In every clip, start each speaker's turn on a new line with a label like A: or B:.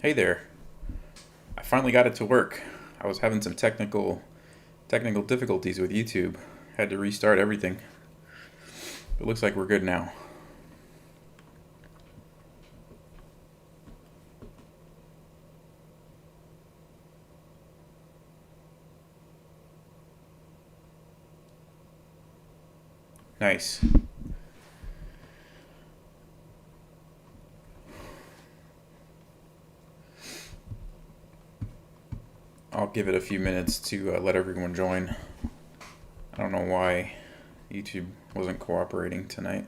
A: Hey there. I finally got it to work. I was having some technical difficulties with YouTube. Had to restart everything. It looks like we're good now. Nice. I'll give it a few minutes to let everyone join. I don't know why YouTube wasn't cooperating tonight.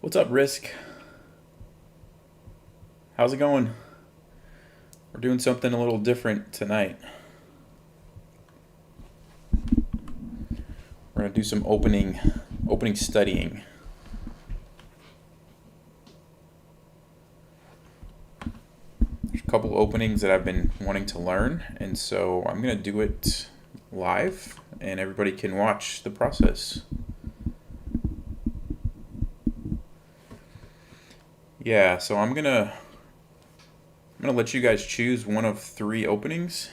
A: What's up, Risk? How's it going? We're doing something a little different tonight. We're gonna do some opening studying. There's a couple openings that I've been wanting to learn, and so I'm gonna do it live, and everybody can watch the process. Yeah, so I'm gonna let you guys choose one of 3 openings.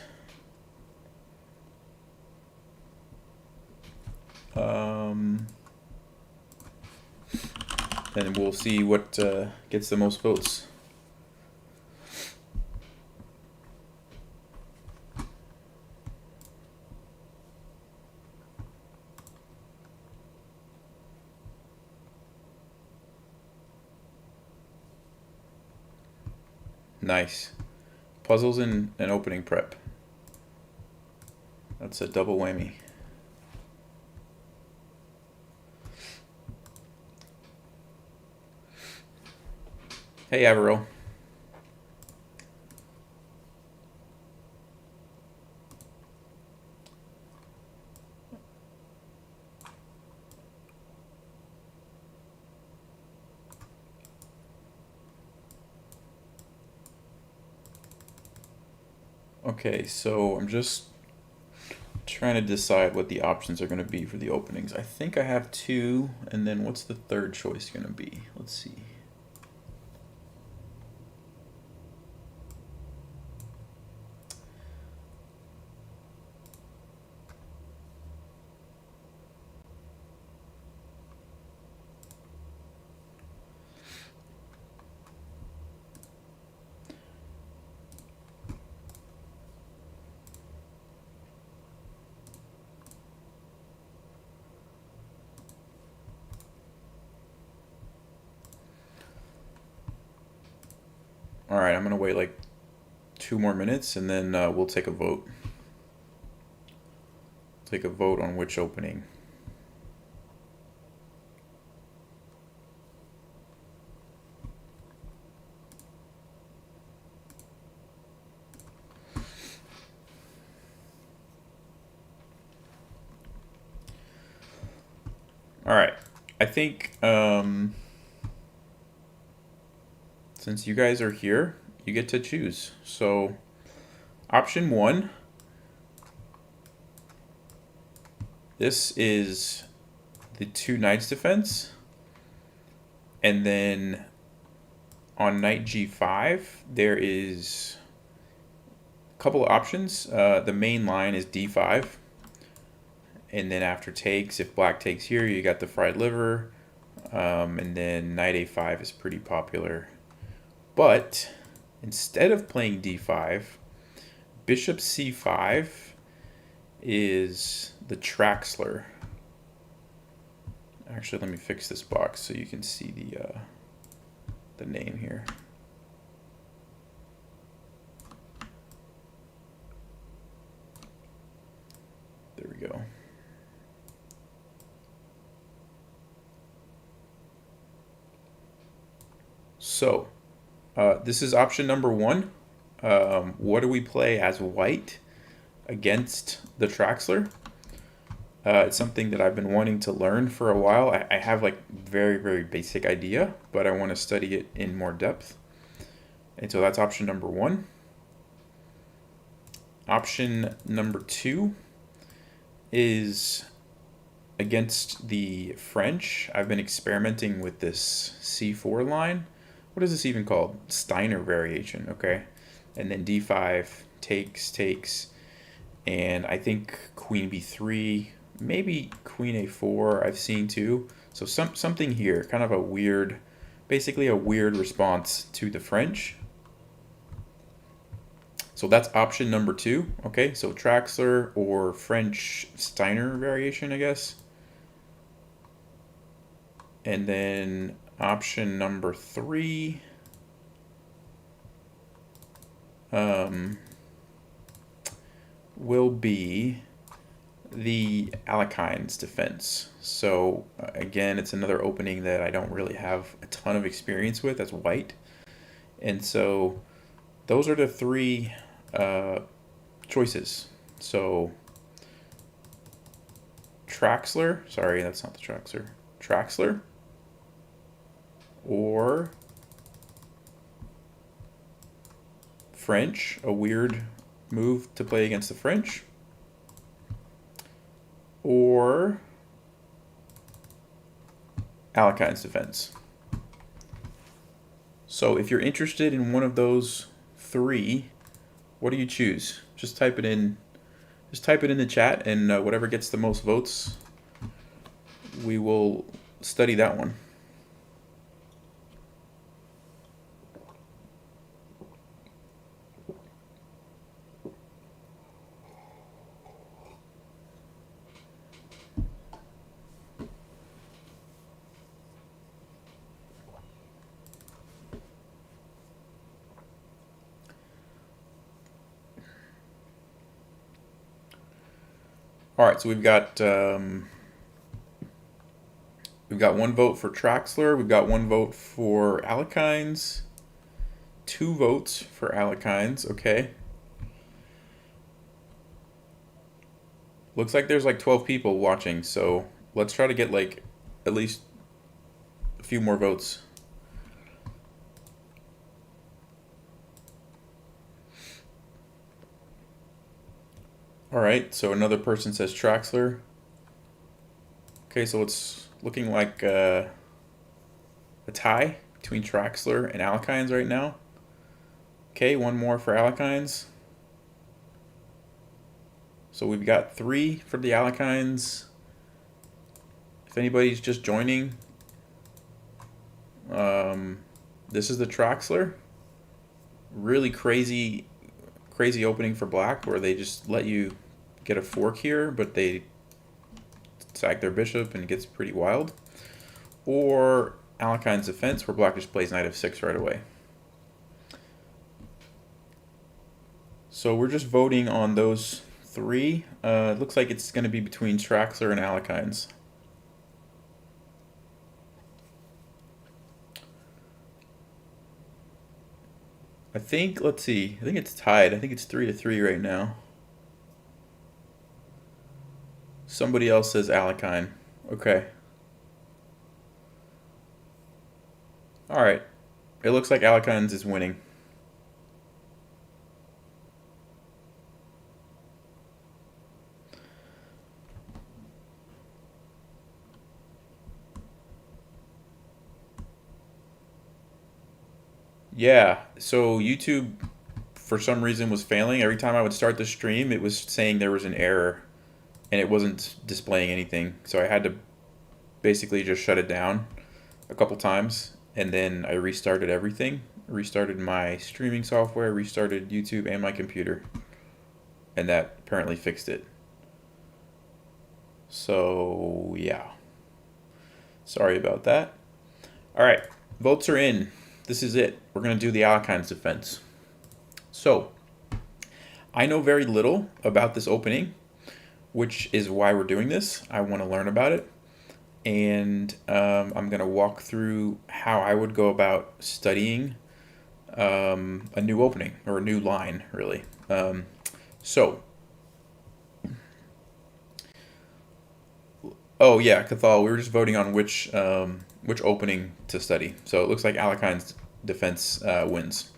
A: And we'll see what gets the most votes. Nice. Puzzles and opening prep. That's a double whammy. Hey, Avero. Okay, so I'm just trying to decide what the options are going to be for the openings. I think I have 2, and then what's the third choice going to be? Let's see. All right, I'm going to wait like 2 more minutes, and then we'll take a vote. Take a vote on which opening. All right, I think since you guys are here, you get to choose. So option 1, this is the 2 knights defense, and then on knight g5 there is a couple of options. The main line is d5, and then after takes, if black takes here, you got the fried liver, and then knight a5 is pretty popular. But instead of playing d5, bishop c5 is the Traxler. Actually, let me fix this box so you can see the name here. There we go. So this is option number 1. What do we play as white against the Traxler? It's something that I've been wanting to learn for a while. I have like very basic idea, but I want to study it in more depth. And so that's option number 1. Option number 2 is against the French. I've been experimenting with this C4 line. What is this even called? Steiner variation, okay? And then D5, takes, and I think queen B3, maybe queen A4 I've seen too. So something here, kind of a weird, basically a weird response to the French. So that's option number 2, okay? So Traxler or French Steiner variation, I guess. And then option number 3, will be the Alekhine's defense. So again, it's another opening that I don't really have a ton of experience with as white. And so those are the 3 choices. So Traxler, sorry, that's not the Traxler. Traxler or French, a weird move to play against the French, or Alekhine's defense. So if you're interested in one of those 3, what do you choose? Just type it in. Just type it in the chat, and whatever gets the most votes, we will study that one. All right, so we've got 1 vote for Traxler. We've got 1 vote for Alekhines. 2 votes for Alekhines. Okay. Looks like there's like 12 people watching, so let's try to get like at least a few more votes. All right, so another person says Traxler. Okay, so it's looking like a tie between Traxler and Alekhines right now. Okay, 1 more for Alekhines. So we've got 3 for the Alekhines. If anybody's just joining, this is the Traxler. Really crazy opening for black where they just let you get a fork here, but they sack their bishop and it gets pretty wild. Or Alekhine's defense where black just plays knight f6 right away. So we're just voting on those 3. It looks like it's going to be between Traxler and Alekhines. I think, let's see, I think it's tied. I think it's 3-3 right now. Somebody else says Alekhine. Okay. All right. It looks like Alekhines is winning. Yeah, so YouTube for some reason was failing. Every time I would start the stream, it was saying there was an error and it wasn't displaying anything. So I had to basically just shut it down a couple times and then I restarted everything. Restarted my streaming software, restarted YouTube and my computer. And that apparently fixed it. So, yeah. Sorry about that. All right, votes are in. This is it. We're going to do the Alekhine's defense. So, I know very little about this opening, which is why we're doing this. I want to learn about it. And I'm going to walk through how I would go about studying a new opening, or a new line, really. Oh yeah, Cathal, we were just voting on which opening to study. So it looks like Alekhine's defense wins.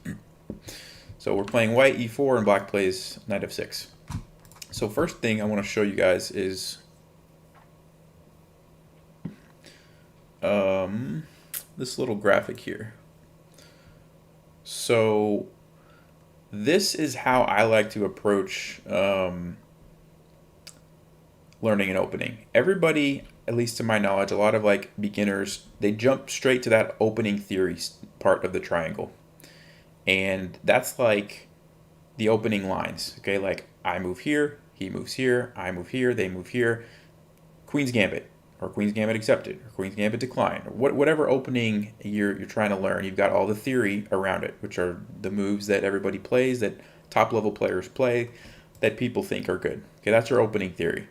A: So we're playing white e4 and black plays knight f6. So first thing I want to show you guys is this little graphic here. So this is how I like to approach learning and opening. Everybody, at least to my knowledge, a lot of like beginners, they jump straight to that opening theory part of the triangle. And that's like the opening lines, okay? Like I move here, he moves here, I move here, they move here. Queen's Gambit, or Queen's Gambit accepted, or Queen's Gambit declined, or whatever opening you're trying to learn. You've got all the theory around it, which are the moves that everybody plays, that top level players play, that people think are good. Okay, that's your opening theory.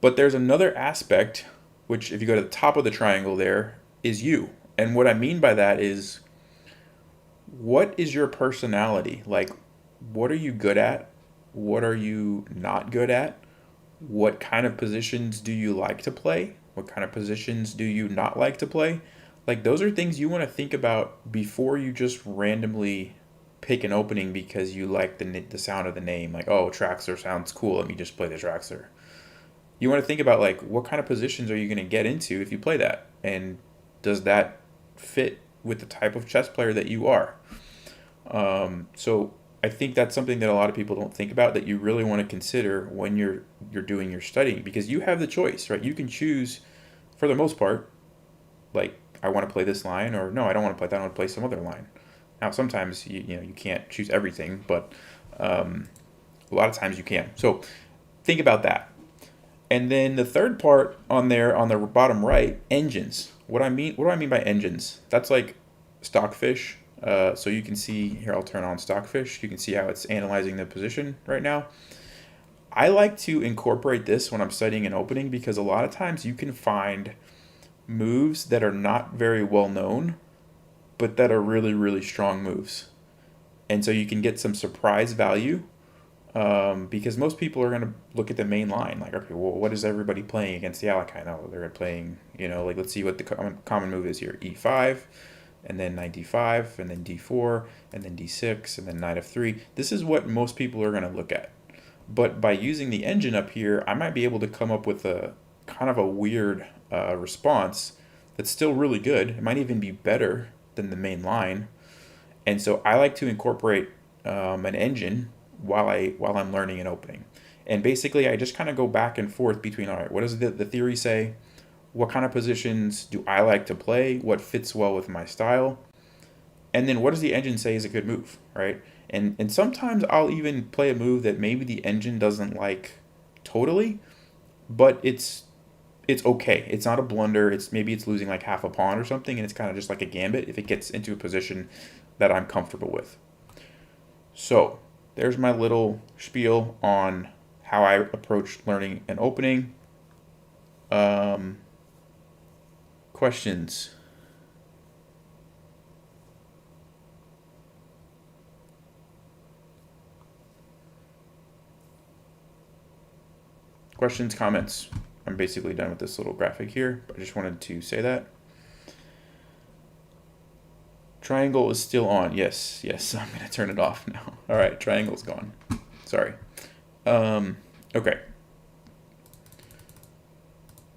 A: But there's another aspect, which if you go to the top of the triangle there, is you. And what I mean by that is, what is your personality? Like, what are you good at? What are you not good at? What kind of positions do you like to play? What kind of positions do you not like to play? Like, those are things you want to think about before you just randomly pick an opening because you like the sound of the name. Like, oh, Traxler sounds cool, let me just play the Traxler. You want to think about, like, what kind of positions are you going to get into if you play that? And does that fit with the type of chess player that you are? So I think that's something that a lot of people don't think about, that you really want to consider when you're doing your studying, because you have the choice, right? You can choose, for the most part, like, I want to play this line, or no, I don't want to play that, I want to play some other line. Now, sometimes you can't choose everything, but a lot of times you can. So think about that. And then the third part on there on the bottom right, engines. What do I mean by engines? That's like Stockfish. So you can see here, I'll turn on Stockfish. You can see how it's analyzing the position right now. I like to incorporate this when I'm studying an opening, because a lot of times you can find moves that are not very well known, but that are really, really strong moves. And so you can get some surprise value, because most people are going to look at the main line. Like, okay, well, what is everybody playing against the Alekhine? Oh, they're playing, like, let's see what the common move is here. E5, and then knight d5, and then d4, and then d6, and then knight f3. This is what most people are going to look at. But by using the engine up here, I might be able to come up with a kind of a weird response that's still really good. It might even be better than the main line. And so I like to incorporate an engine while I'm learning an opening. And basically, I just kind of go back and forth between, all right, what does the theory say? What kind of positions do I like to play? What fits well with my style? And then what does the engine say is a good move, right? And sometimes I'll even play a move that maybe the engine doesn't like totally, but it's okay. It's not a blunder. Maybe it's losing like half a pawn or something, and it's kind of just like a gambit if it gets into a position that I'm comfortable with. So there's my little spiel on how I approach learning an opening. Questions? Questions, comments? I'm basically done with this little graphic here, but I just wanted to say that. Triangle is still on. Yes, I'm going to turn it off now. All right, triangle's gone. Sorry. Okay.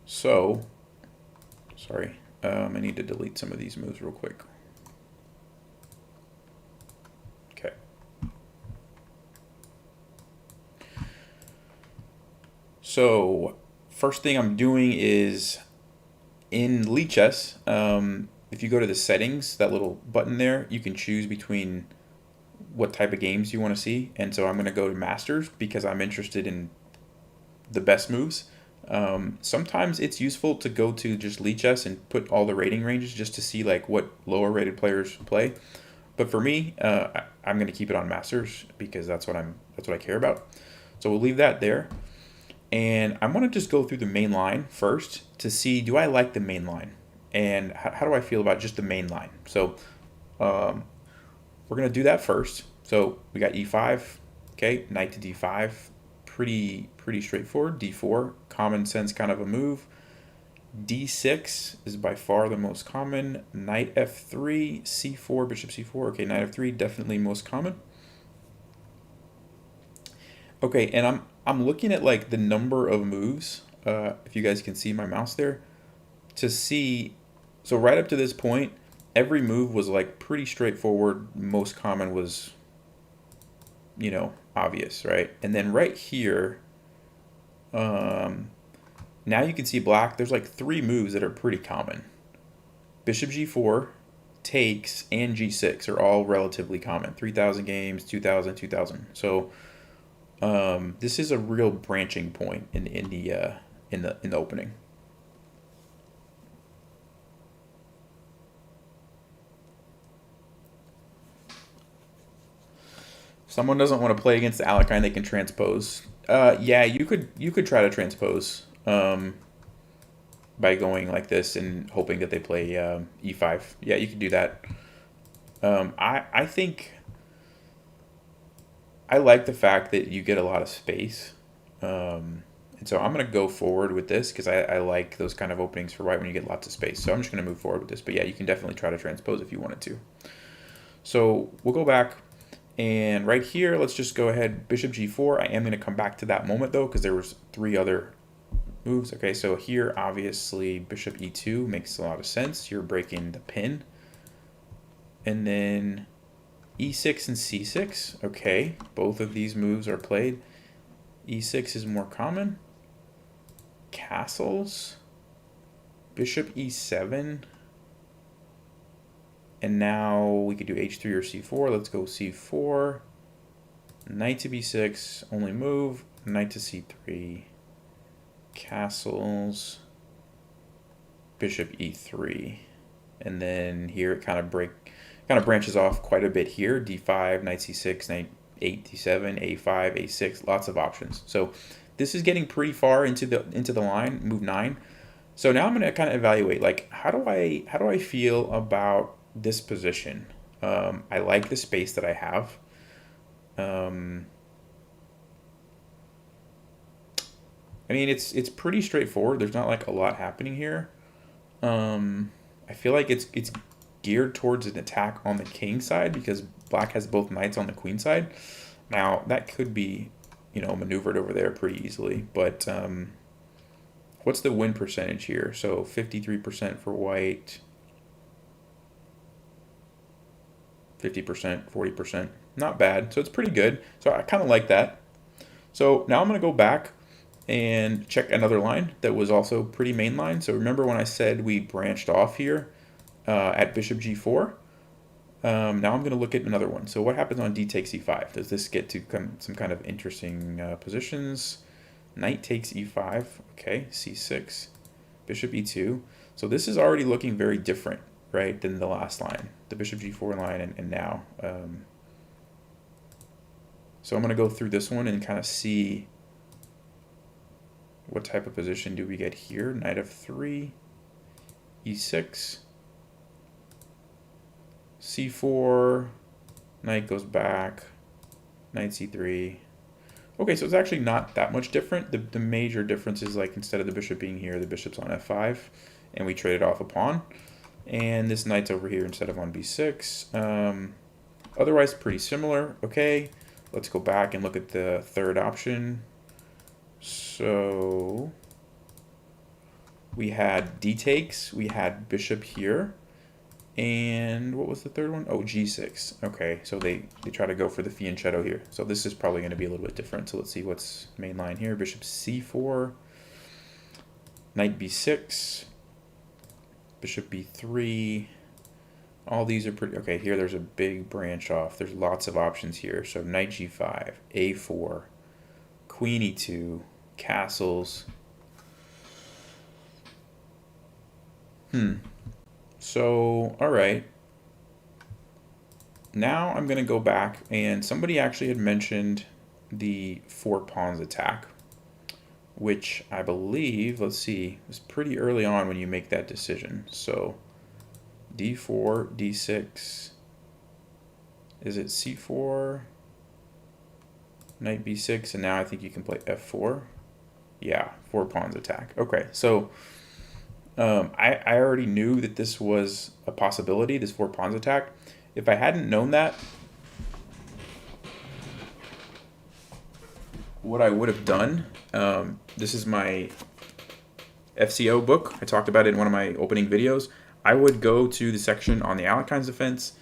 A: So, sorry. I need to delete some of these moves real quick. Okay. So, first thing I'm doing is in Lichess, if you go to the settings, that little button there, you can choose between what type of games you want to see. And so I'm going to go to Masters because I'm interested in the best moves. Sometimes it's useful to go to just Lichess and put all the rating ranges just to see like what lower rated players play. But for me, I'm going to keep it on Masters because that's what I care about. So we'll leave that there. And I want to just go through the main line first to see, do I like the main line? And how do I feel about just the main line? So we're going to do that first. So we got e5, okay, knight to d5, pretty straightforward. d4, common sense kind of a move. D6 is by far the most common. Knight F3, C4, bishop C4. Okay, knight F3 definitely most common. Okay, and I'm looking at like the number of moves. If you guys can see my mouse there, to see. So right up to this point, every move was like pretty straightforward. Most common was, obvious, right? And then right here, now you can see black. There's like 3 moves that are pretty common. Bishop G4, takes, and G6 are all relatively common. 3,000 games, 2,000, 2,000. So this is a real branching point in the opening. If someone doesn't want to play against the Alekhine, they can transpose. Yeah, you could try to transpose by going like this and hoping that they play E5. Yeah, you could do that. I think I like the fact that you get a lot of space. And so I'm going to go forward with this because I like those kind of openings for white when you get lots of space. So I'm just going to move forward with this. But yeah, you can definitely try to transpose if you wanted to. So we'll go back. And right here, let's just go ahead, bishop G4. I am going to come back to that moment, though, because there was 3 other moves. Okay, so here, obviously, bishop E2 makes a lot of sense. You're breaking the pin. And then E6 and C6. Okay, both of these moves are played. E6 is more common. Castles. Bishop E7. And now we could do H3 or C4. Let's go C4. Knight to B6. Only move. Knight to C3. Castles. Bishop E3. And then here it kind of branches off quite a bit here. D5, Knight C6, Knight 8, D7, A5, A6. Lots of options. So this is getting pretty far into the line. Move 9. So now I'm going to kind of evaluate, like, how do I feel about this position? I like the space that I have. I mean, it's pretty straightforward. There's not like a lot happening here. I feel like it's geared towards an attack on the king side because black has both knights on the queen side. Now that could be, maneuvered over there pretty easily. But what's the win percentage here? So 53% for white. 50%, 40%. Not bad. So it's pretty good. So I kind of like that. So now I'm going to go back and check another line that was also pretty mainline. So remember when I said we branched off here at bishop G4? Now I'm going to look at another one. So what happens on D takes E5? Does this get to some kind of interesting positions? Knight takes E5. Okay, C6. Bishop E2. So this is already looking very different, right, than the last line, the bishop G4 line and now. So I'm going to go through this one and kind of see what type of position do we get here. Knight F3, E6, C4, knight goes back, knight C3. Okay, so it's actually not that much different. The major difference is, like, instead of the bishop being here, the bishop's on F5, and we traded off a pawn. And this knight's over here instead of on B6. Otherwise, pretty similar. Okay, let's go back and look at the third option. So we had D takes, we had bishop here, and what was the third one? Oh, G6. Okay, so they try to go for the fianchetto here. So this is probably going to be a little bit different. So let's see what's main line here. Bishop C4, knight B6, bishop B3. All these are pretty... Okay, here there's a big branch off. There's lots of options here. So knight G5, A4, queen E2, castles. So, all right. Now I'm going to go back, and somebody actually had mentioned the 4 pawns attack, which I believe, let's see, was pretty early on when you make that decision. So D4, D6, is it C4, knight B6, and now I think you can play F4. Yeah, 4 pawns attack. Okay, so I already knew that this was a possibility, this four pawns attack. If I hadn't known that, what I would have done, this is my FCO book. I talked about it in one of my opening videos. I would go to the section on the Alekhine defense,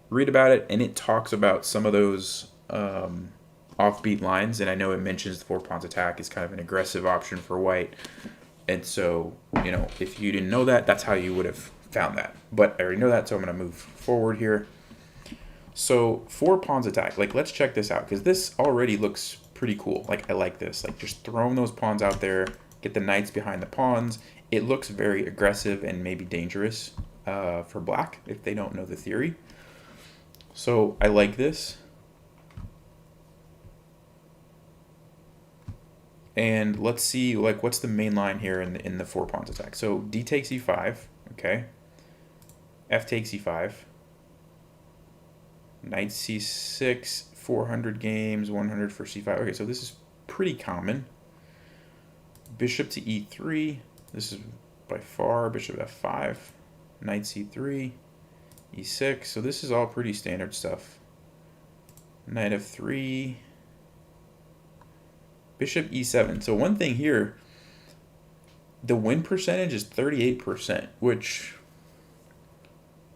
A: read about it, and it talks about some of those offbeat lines. And I know it mentions the four pawns attack is kind of an aggressive option for white. And so, if you didn't know that, that's how you would have found that. But I already know that, so I'm going to move forward here. So, four pawns attack. Like, let's check this out, because this already looks pretty cool. Like, I like this. Like, just throwing those pawns out there, get the knights behind the pawns. It looks very aggressive and maybe dangerous for black if they don't know the theory. So, I like this. And let's see, like, what's the main line here in the four pawns attack. So d takes e5, okay. F takes e5. Knight c6, 400 games, 100 for c5. Okay, so this is pretty common. Bishop to e3. This is by far bishop f5. Knight c3, e6. So this is all pretty standard stuff. Knight f3. Bishop e7. So one thing here, the win percentage is 38%, which,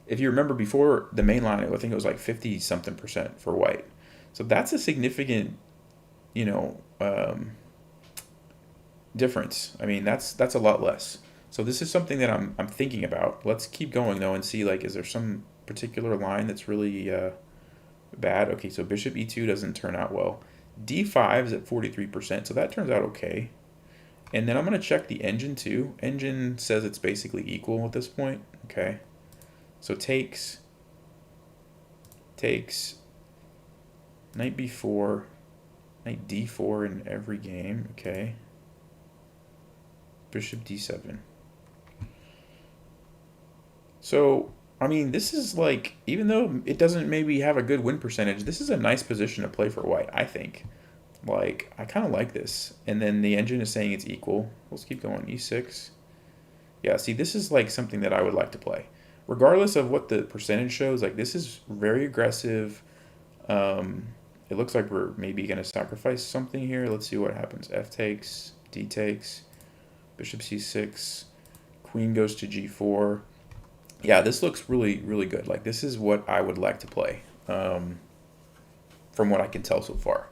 A: if you remember before the main line, I think it was like 50-something% for white. So that's a significant, difference. I mean, that's a lot less. So this is something that I'm thinking about. Let's keep going though and see, like, is there some particular line that's really bad? Okay, so bishop e2 doesn't turn out well. d5 is at 43%, so that turns out okay. And then I'm going to check the engine too. Engine says it's basically equal at this point. Okay. So takes, knight b4, knight d4 in every game. Okay. Bishop d7. So, I mean, this is like, even though it doesn't maybe have a good win percentage, this is a nice position to play for white, I think. Like, I kind of like this. And then the engine is saying it's equal. Let's keep going. e6. Yeah, see, this is like something that I would like to play. Regardless of what the percentage shows, like, this is very aggressive. It looks like we're maybe going to sacrifice something here. Let's see what happens. F takes, d takes, bishop c6, queen goes to g4. Yeah, this looks really, really good. Like, this is what I would like to play, from what I can tell so far.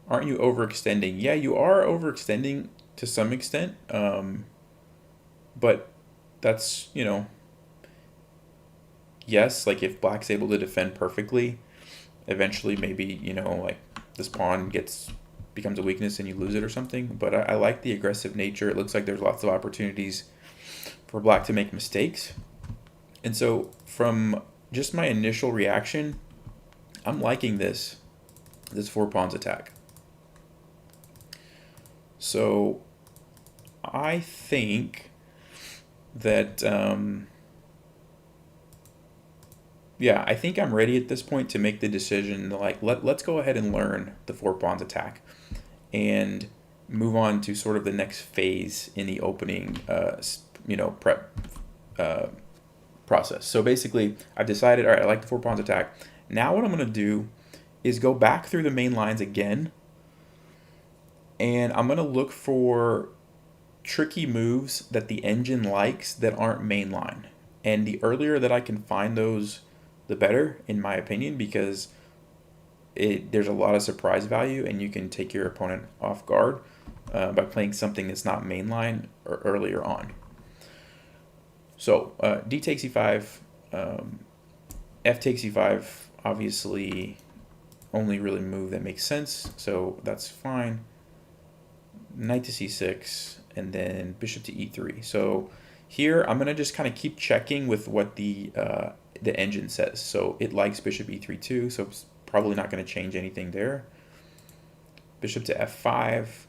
A: Aren't you overextending? Yeah, you are overextending to some extent, but that's, yes, like, if black's able to defend perfectly, eventually maybe, like, this pawn becomes a weakness and you lose it or something. But I like the aggressive nature. It looks like there's lots of opportunities for black to make mistakes. And so from just my initial reaction, I'm liking this four pawns attack. So I think that, yeah, I think I'm ready at this point to make the decision, like, let's go ahead and learn the four pawns attack and move on to sort of the next phase in the opening, prep process. So basically, I've decided, all right, I like the four pawns attack. Now what I'm going to do is go back through the main lines again, and I'm going to look for tricky moves that the engine likes that aren't mainline. And the earlier that I can find those, the better, in my opinion, because there's a lot of surprise value, and you can take your opponent off guard by playing something that's not mainline or earlier on. So d takes e5, f takes e5, obviously only really move that makes sense, so that's fine. Knight to c6, and then bishop to e3. So here I'm going to just kind of keep checking with what the engine says. So it likes bishop e3 too, so it's probably not going to change anything there. Bishop to f5.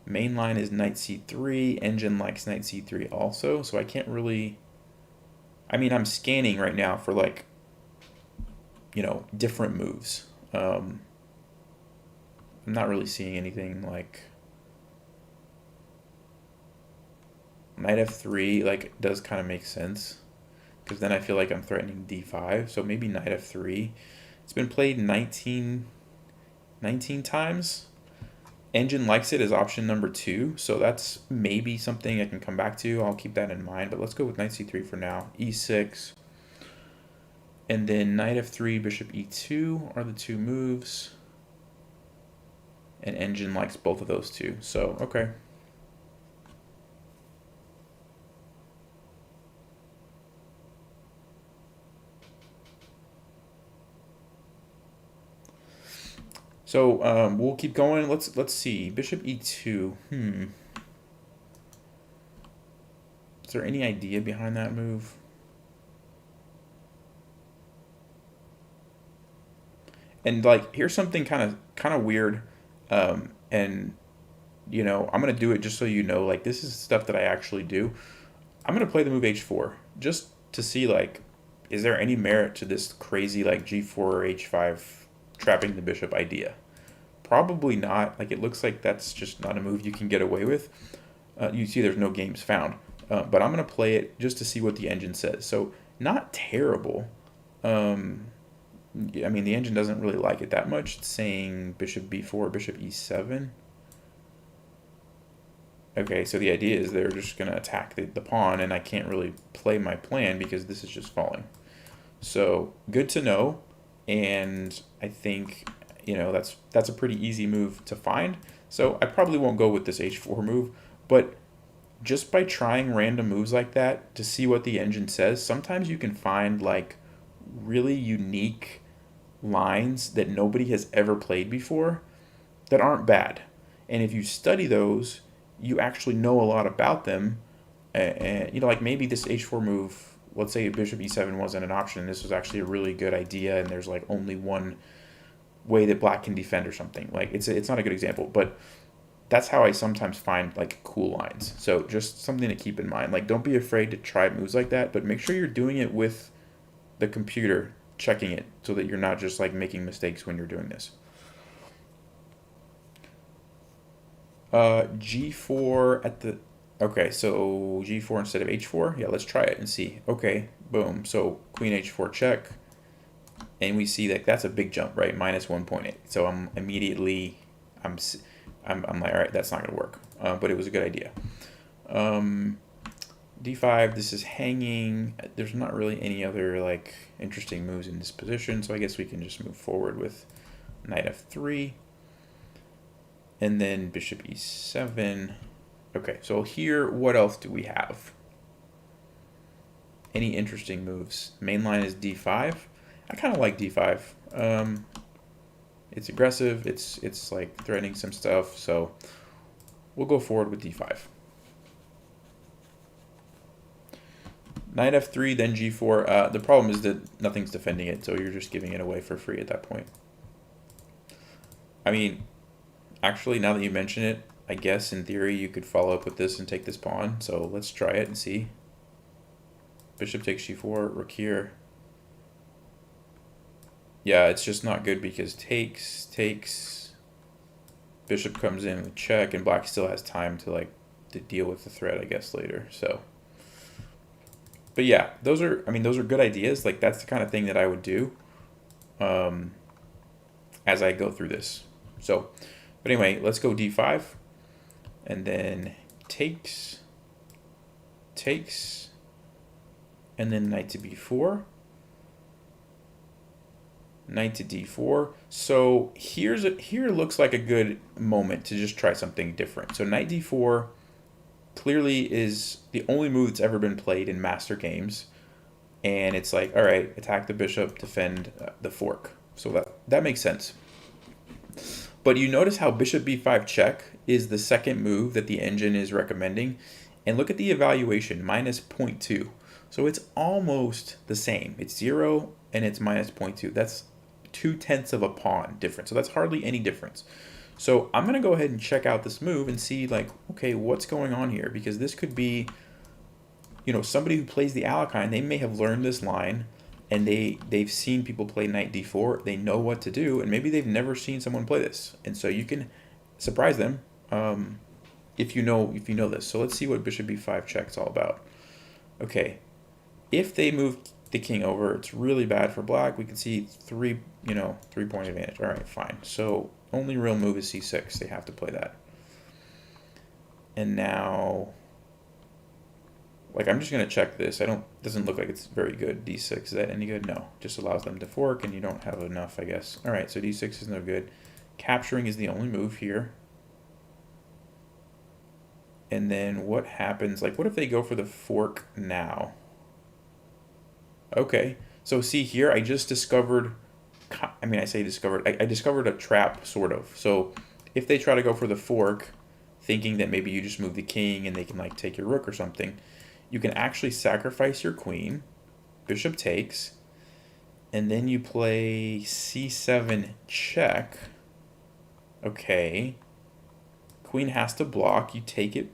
A: Main line is knight c3. Engine likes knight c3 also, so I can't really... I mean, I'm scanning right now for, like, different moves. I'm not really seeing anything like knight f3 like does kind of make sense, because then I feel like I'm threatening d5. So maybe knight f3. It's been played 19 times. Engine likes it as option number 2, so that's maybe something I can come back to. I'll keep that in mind, but let's go with knight c3 for now. e6, and then knight f3, bishop e2 are the two moves. And Engine likes both of those two, so okay. So we'll keep going. Let's see. Bishop e2. Is there any idea behind that move? And like, here's something kind of weird. And you know, I'm gonna do it just so you know. Like, this is stuff that I actually do. I'm gonna play the move h4 just to see, like, is there any merit to this crazy like g4 or h5 trapping the bishop idea? Probably not. Like, it looks like that's just not a move you can get away with. You see there's no games found. But I'm going to play it just to see what the engine says. So, not terrible. I mean, the engine doesn't really like it that much. It's saying bishop b4, bishop e7. Okay, so the idea is they're just going to attack the pawn, and I can't really play my plan because this is just falling. So, good to know. And I think, you know, that's a pretty easy move to find. So I probably won't go with this h4 move, but just by trying random moves like that to see what the engine says, sometimes you can find like really unique lines that nobody has ever played before that aren't bad. And if you study those, you actually know a lot about them. And you know, like maybe this h4 move, let's say bishop e7 wasn't an option, this was actually a really good idea, and there's like only one way that black can defend or something. Like, it's not a good example, but that's how I sometimes find like cool lines. So just something to keep in mind. Like, don't be afraid to try moves like that, but make sure you're doing it with the computer checking it so that you're not just like making mistakes when you're doing this. G4 at the... Okay, so G4 instead of H4? Yeah, let's try it and see. Okay, boom. So Queen H4 check. And we see that that's a big jump, right? Minus 1.8. So I'm immediately... I'm like, all right, that's not going to work. But it was a good idea. D5, this is hanging. There's not really any other like interesting moves in this position, so I guess we can just move forward with knight f3. And then bishop e7. Okay, so here, what else do we have? Any interesting moves? Main line is d5. I kind of like d5. It's aggressive. It's like threatening some stuff. So we'll go forward with d5. Knight f3, then g4. The problem is that nothing's defending it, so you're just giving it away for free at that point. I mean, actually, now that you mention it, I guess in theory you could follow up with this and take this pawn. So let's try it and see. Bishop takes g4, rook here. Yeah, it's just not good because takes. Bishop comes in with check, and black still has time to like to deal with the threat, I guess, later. So, but yeah, those are good ideas. Like, that's the kind of thing that I would do as I go through this. So, but anyway, let's go d5, and then takes, and then knight to b4. Knight to d4. So here looks like a good moment to just try something different. So knight d4 clearly is the only move that's ever been played in master games, and it's like, all right, attack the bishop, defend the fork. So that makes sense. But you notice how bishop b5 check is the second move that the engine is recommending, and look at the evaluation, minus 0.2. So it's almost the same. It's 0 and it's minus 0.2. That's 0.2 of a pawn difference. So that's hardly any difference. So I'm going to go ahead and check out this move and see, like, okay, what's going on here? Because this could be, you know, somebody who plays the Alekhine, they may have learned this line, and they've seen people play knight d4. They know what to do, and maybe they've never seen someone play this, and so you can surprise them if you know this. So let's see what bishop b5 check is all about. Okay, if they move the king over, it's really bad for black. We can see 3-point advantage. All right, fine. So only real move is c6. They have to play that. And now, like, I'm just gonna check this. Doesn't look like it's very good. d6, is that any good? No, just allows them to fork, and you don't have enough, I guess. All right, so d6 is no good. Capturing is the only move here. And then what happens? Like, what if they go for the fork now? Okay, so see here, I just discovered, I say discovered, I discovered a trap, sort of. So if they try to go for the fork, thinking that maybe you just move the king and they can like take your rook or something, you can actually sacrifice your queen, bishop takes, and then you play c7 check. Okay, queen has to block, you take it,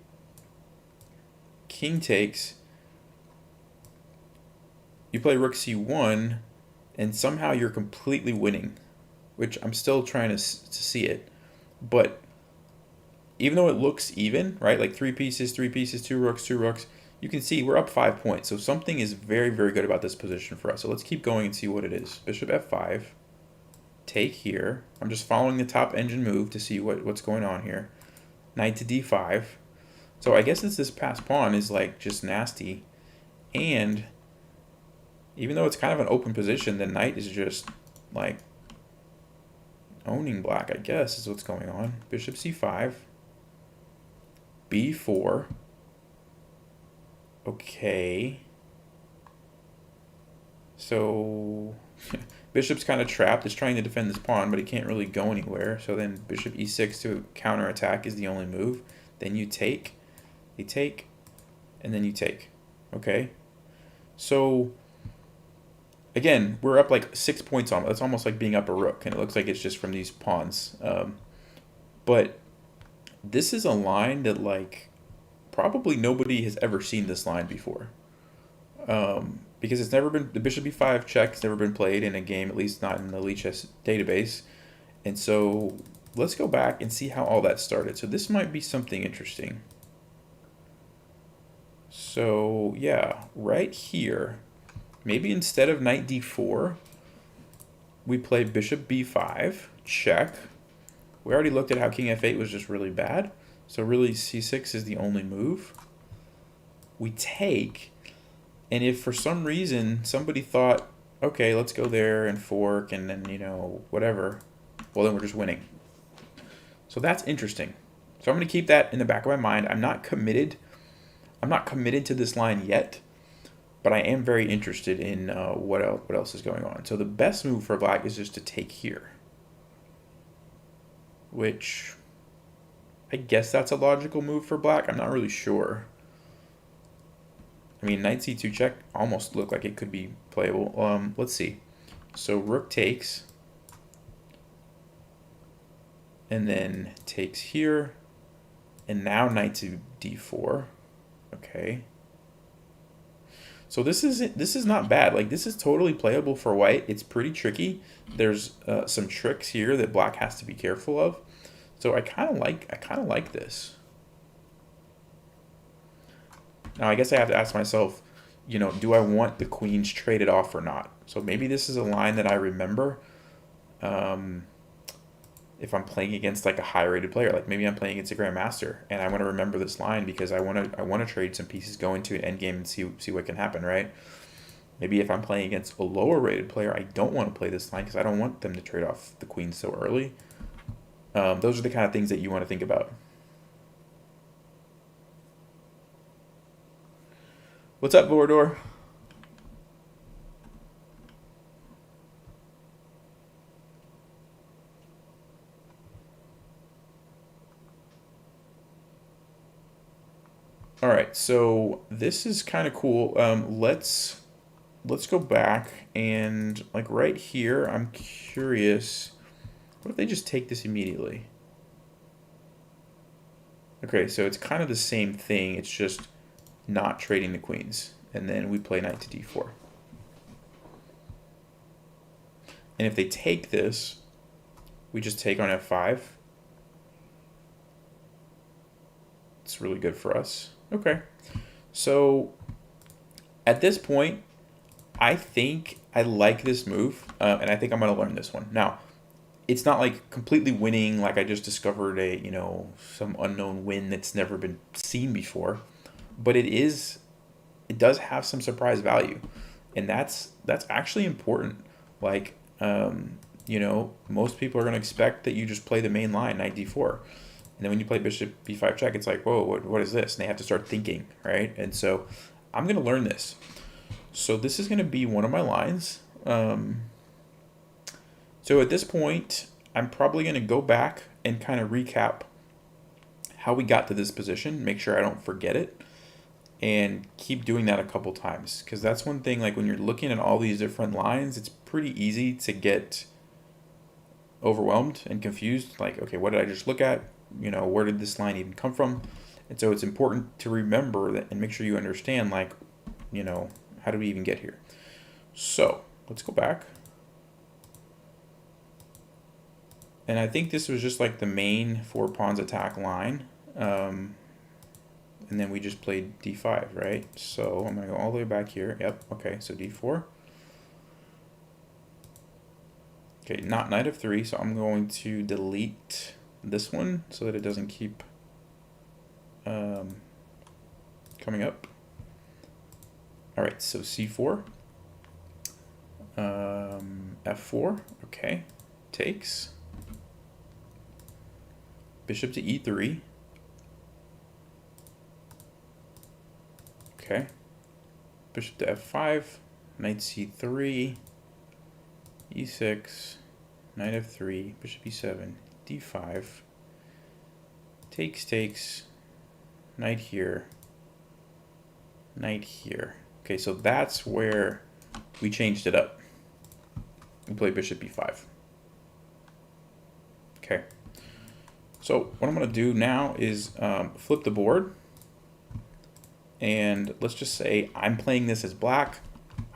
A: king takes, you play rook c1, and somehow you're completely winning, which I'm still trying to see it. But even though it looks even, right, like 3 pieces, 3 pieces, 2 rooks, 2 rooks, you can see we're up 5 points. So something is very, very good about this position for us. So let's keep going and see what it is. Bishop f5, take here. I'm just following the top engine move to see what's going on here. Knight to d5. So I guess this passed pawn is like just nasty, and even though it's kind of an open position, the knight is just like owning black, I guess, is what's going on. Bishop c5, b4. Okay. So bishop's kind of trapped. It's trying to defend this pawn, but it can't really go anywhere. So then bishop e6 to counterattack is the only move. Then you take, and then you take. Okay. So again, we're up like 6 points on it. It's almost like being up a rook, and it looks like it's just from these pawns. But this is a line that, like, probably nobody has ever seen this line before. Because it's never been, the bishop e5 check's never been played in a game, at least not in the Lichess database. And so let's go back and see how all that started. So this might be something interesting. So yeah, right here, maybe instead of knight d4, we play bishop b5, check. We already looked at how king f8 was just really bad. So really c6 is the only move. We take, and if for some reason somebody thought, okay, let's go there and fork and then, whatever, well, then we're just winning. So that's interesting. So I'm going to keep that in the back of my mind. I'm not committed to this line yet, but I am very interested in what else is going on. So the best move for black is just to take here, which I guess that's a logical move for black. I'm not really sure. I mean, knight c2 check almost looked like it could be playable. Let's see. So rook takes, and then takes here, and now knight to d4. Okay. So this is not bad. Like, this is totally playable for white. It's pretty tricky. There's some tricks here that black has to be careful of. So I kind of like this. Now I guess I have to ask myself, do I want the queens traded off or not? So maybe this is a line that I remember. If I'm playing against like a high-rated player, like maybe I'm playing against a grandmaster, and I want to remember this line because I want to trade some pieces, go into an endgame, and see what can happen, right? Maybe if I'm playing against a lower-rated player, I don't want to play this line because I don't want them to trade off the queen so early. Those are the kind of things that you want to think about. What's up, Vorador? All right, so this is kind of cool. Let's go back and like right here, I'm curious. What if they just take this immediately? Okay, so it's kind of the same thing. It's just not trading the queens, and then we play knight to d4. And if they take this, we just take on f5. It's really good for us. Okay. So at this point, I think I like this move, and I think I'm going to learn this one. Now, it's not like completely winning, like I just discovered a, some unknown win that's never been seen before, but it does have some surprise value, and that's actually important. Like, most people are going to expect that you just play the main line, knight d4. And then when you play bishop b5 check, it's like, whoa, what is this? And they have to start thinking, right? And so I'm going to learn this. So this is going to be one of my lines. So at this point, I'm probably going to go back and kind of recap how we got to this position, make sure I don't forget it, and keep doing that a couple times. Because that's one thing, like when you're looking at all these different lines, it's pretty easy to get overwhelmed and confused. Like, okay, what did I just look at? Where did this line even come from? And so it's important to remember that and make sure you understand, like, how do we even get here? So let's go back. And I think this was just like the main 4 pawns attack line. And then we just played d5, right? So I'm going to go all the way back here. Yep, okay, so d4. Okay, not knight f3, so I'm going to delete this one so that it doesn't keep coming up. All right, so c4, f4, okay, takes, bishop to e3, okay, bishop to f5, knight c3, e6, knight f3, bishop e7, d5, takes, knight here, knight here. Okay, so that's where we changed it up. We play bishop b5. Okay, so what I'm going to do now is flip the board. And let's just say I'm playing this as black.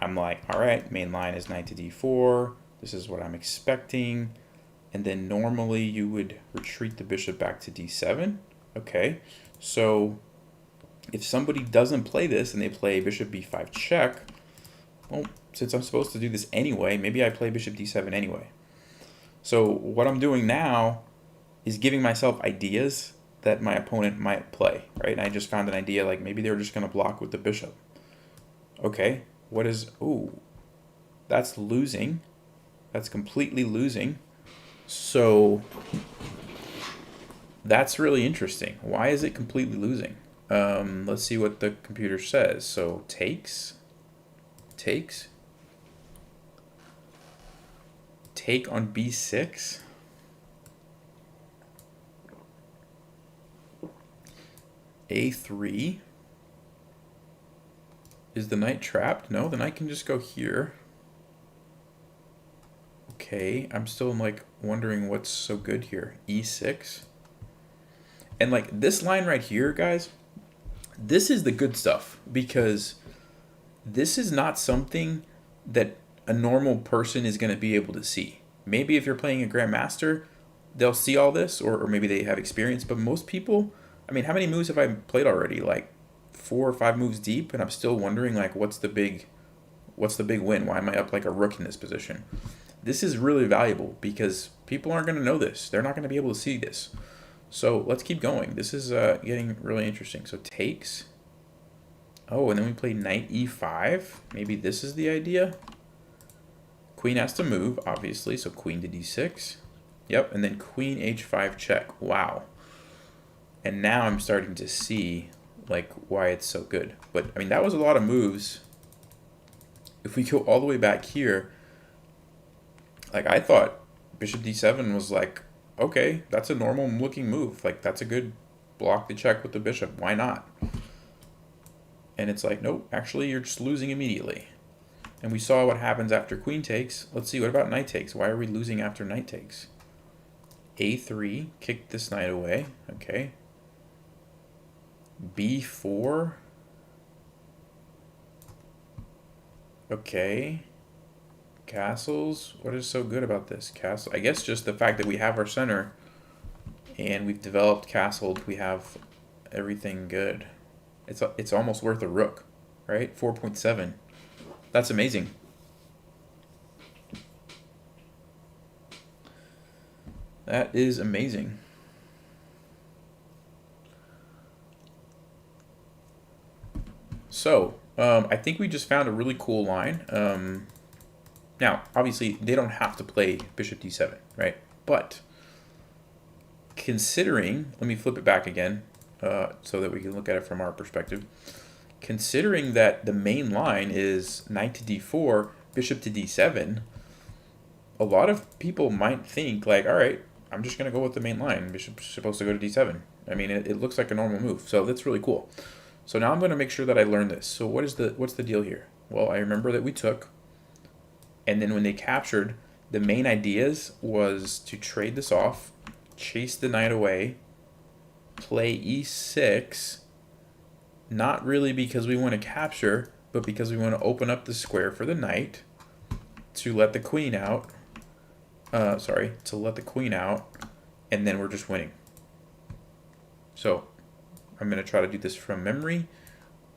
A: I'm like, all right, main line is knight to d4. This is what I'm expecting. And then normally you would retreat the bishop back to d7. Okay, so if somebody doesn't play this and they play bishop b5 check, well, since I'm supposed to do this anyway, maybe I play bishop d7 anyway. So what I'm doing now is giving myself ideas that my opponent might play, right? And I just found an idea, like maybe they were just going to block with the bishop. Okay, what is, ooh, that's losing. That's completely losing. So that's really interesting. Why is it completely losing? Let's see what the computer says. So takes, take on b6. a3. Is the knight trapped? No, the knight can just go here. Okay, I'm still like wondering what's so good here. e6. And like this line right here, guys, this is the good stuff, because this is not something that a normal person is going to be able to see. Maybe if you're playing a grandmaster, they'll see all this, or maybe they have experience, but most people, I mean, how many moves have I played already? Like 4 or 5 moves deep, and I'm still wondering, like, what's the big win? Why am I up like a rook in this position? This is really valuable because people aren't going to know this. They're not going to be able to see this. So let's keep going. This is getting really interesting. So takes. Oh, and then we play knight e5. Maybe this is the idea. Queen has to move, obviously, so queen to d6. Yep, and then queen h5 check. Wow. And now I'm starting to see like why it's so good. But I mean, that was a lot of moves. If we go all the way back here, like I thought bishop d7 was like, okay, that's a normal looking move. Like that's a good block to check with the bishop. Why not? And it's like, nope, actually you're just losing immediately. And we saw what happens after queen takes. Let's see, what about knight takes? Why are we losing after knight takes? a3, kick this knight away. Okay. b4. Okay. Castles. What is so good about this castle? I guess just the fact that we have our center and we've developed castled. We have everything good. It's almost worth a rook, right? 4.7. That's amazing. That is amazing. So, I think we just found a really cool line. Now, obviously, they don't have to play bishop d7, right? But considering, let me flip it back again so that we can look at it from our perspective. Considering that the main line is knight to d4, bishop to d7, a lot of people might think like, all right, I'm just going to go with the main line. Bishop's supposed to go to d7. I mean, it looks like a normal move, so that's really cool. So now I'm going to make sure that I learn this. So what's the deal here? Well, I remember that we took, and then when they captured, the main ideas was to trade this off, chase the knight away, play e6, not really because we want to capture, but because we want to open up the square for the knight to let the queen out. To let the queen out, and then we're just winning. So I'm going to try to do this from memory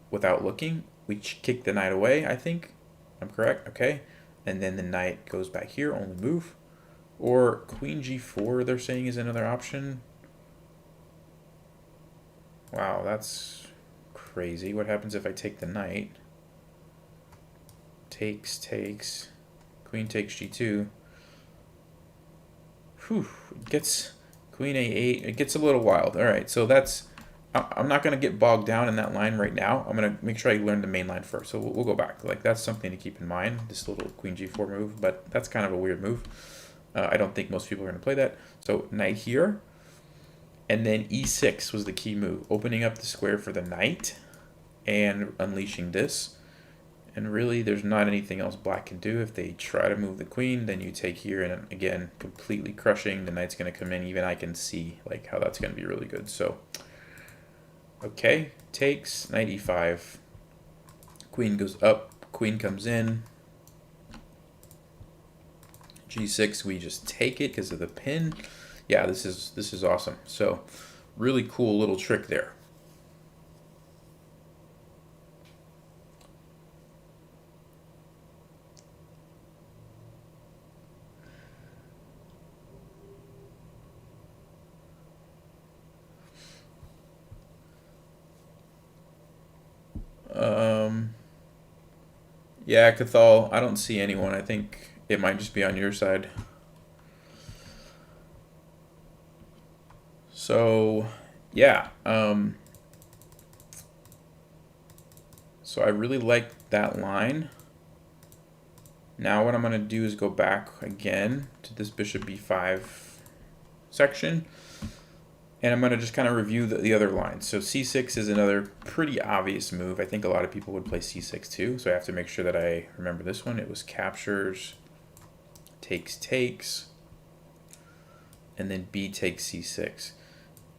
A: without looking. We kick the knight away, I think. I'm correct, okay. And then the knight goes back here, only move. Or queen g4, they're saying, is another option. Wow, that's crazy. What happens if I take the knight? Takes, queen takes g2. Whew, it gets queen a8. It gets a little wild. All right, so I'm not going to get bogged down in that line right now. I'm going to make sure I learn the main line first. So we'll go back. Like, that's something to keep in mind, this little queen g4 move, but that's kind of a weird move. I don't think most people are going to play that. So knight here, and then e6 was the key move, opening up the square for the knight and unleashing this. And really, there's not anything else black can do. If they try to move the queen, then you take here, and again, completely crushing. The knight's going to come in. Even I can see like how that's going to be really good. So, okay, takes, knight e5. Queen goes up, queen comes in. g6, we just take it because of the pin. Yeah, this is awesome. So, really cool little trick there. Yeah, Cathal, I don't see anyone. I think it might just be on your side. So, yeah. So I really like that line. Now what I'm going to do is go back again to this bishop b5 section. And I'm going to just kind of review the other lines. So c6 is another pretty obvious move. I think a lot of people would play c6 too. So I have to make sure that I remember this one. It was captures, takes, and then b takes c6.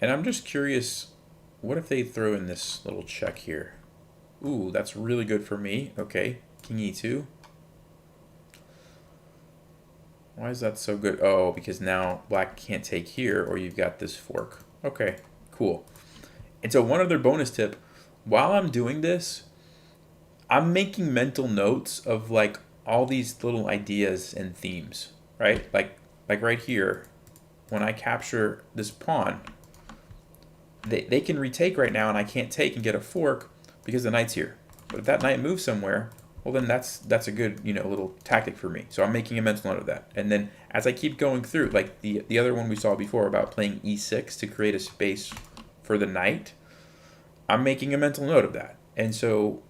A: And I'm just curious, what if they throw in this little check here? Ooh, that's really good for me. Okay, king e2. Why is that so good? Oh, because now black can't take here, or you've got this fork. Okay, cool. And so one other bonus tip, while I'm doing this, I'm making mental notes of like all these little ideas and themes, right? Like right here, when I capture this pawn, they can retake right now and I can't take and get a fork because the knight's here. But if that knight moves somewhere, well then that's a good, little tactic for me. So I'm making a mental note of that. And then as I keep going through, like the other one we saw before about playing e6 to create a space for the knight, I'm making a mental note of that. And so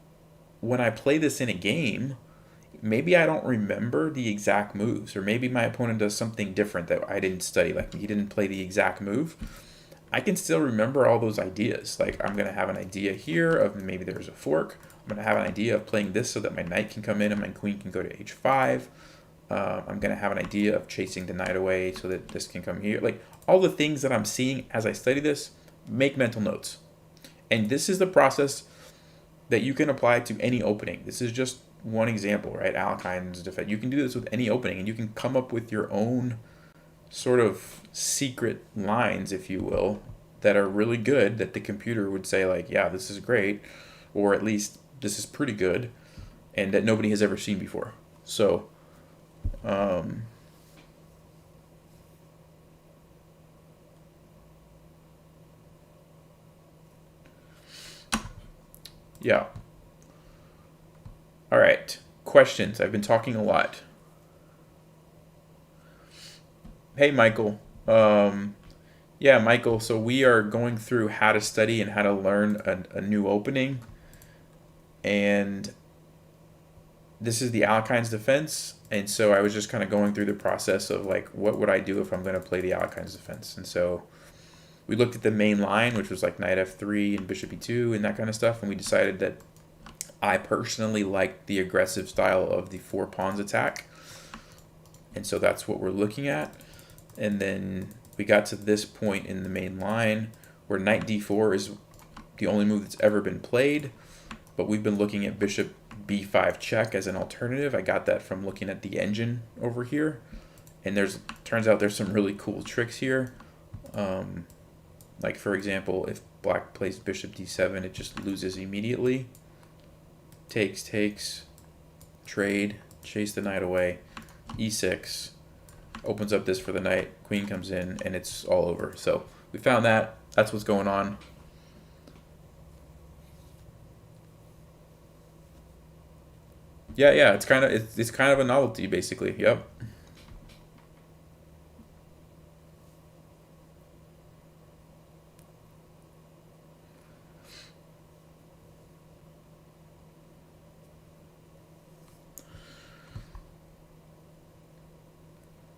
A: when I play this in a game, maybe I don't remember the exact moves, or maybe my opponent does something different that I didn't study, like he didn't play the exact move. I can still remember all those ideas. Like I'm going to have an idea here of maybe there's a fork. I'm going to have an idea of playing this so that my knight can come in and my queen can go to h5. I'm going to have an idea of chasing the knight away so that this can come here. Like all the things that I'm seeing as I study this, make mental notes. And this is the process that you can apply to any opening. This is just one example, right? Alekhine's defense. You can do this with any opening, and you can come up with your own sort of secret lines, if you will, that are really good, that the computer would say like, yeah, this is great, or at least this is pretty good, and that nobody has ever seen before. So yeah. All right, questions. I've been talking a lot. Hey, Michael. Yeah, Michael, so we are going through how to study and how to learn a new opening, and this is the Alekhine's defense. And so I was just kind of going through the process of like, what would I do if I'm going to play the Alekhine's defense? And so we looked at the main line, which was like knight f3 and bishop e2 and that kind of stuff, and we decided that I personally liked the aggressive style of the four pawns attack, and so that's what we're looking at. And then we got to this point in the main line where knight d4 is the only move that's ever been played, but we've been looking at bishop b5 check as an alternative. I got that from looking at the engine over here, and turns out there's some really cool tricks here. Like for example, if black plays bishop d7, it just loses immediately. Takes, trade, chase the knight away, e6, opens up this for the knight, queen comes in, and it's all over. So we found that. That's what's going on. Yeah, it's kind of a novelty basically. Yep.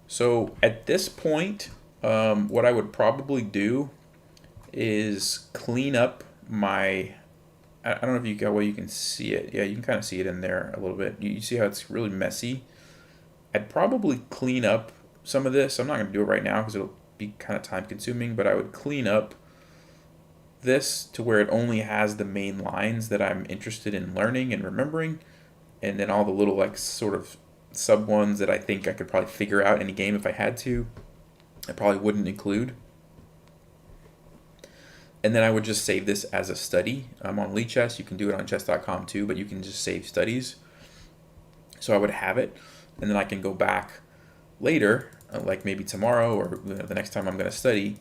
A: So at this point, what I would probably do is clean up my. I don't know if you got way you can see it. Yeah, you can kind of see it in there a little bit. You see how it's really messy. I'd probably clean up some of this. I'm not going to do it right now because it'll be kind of time consuming, but I would clean up this to where it only has the main lines that I'm interested in learning and remembering, and then all the little like sort of sub ones that I think I could probably figure out in a game if I had to, I probably wouldn't include. And then I would just save this as a study. I'm on Lichess. You can do it on chess.com too, but you can just save studies. So I would have it, and then I can go back later, like maybe tomorrow or the next time I'm going to study,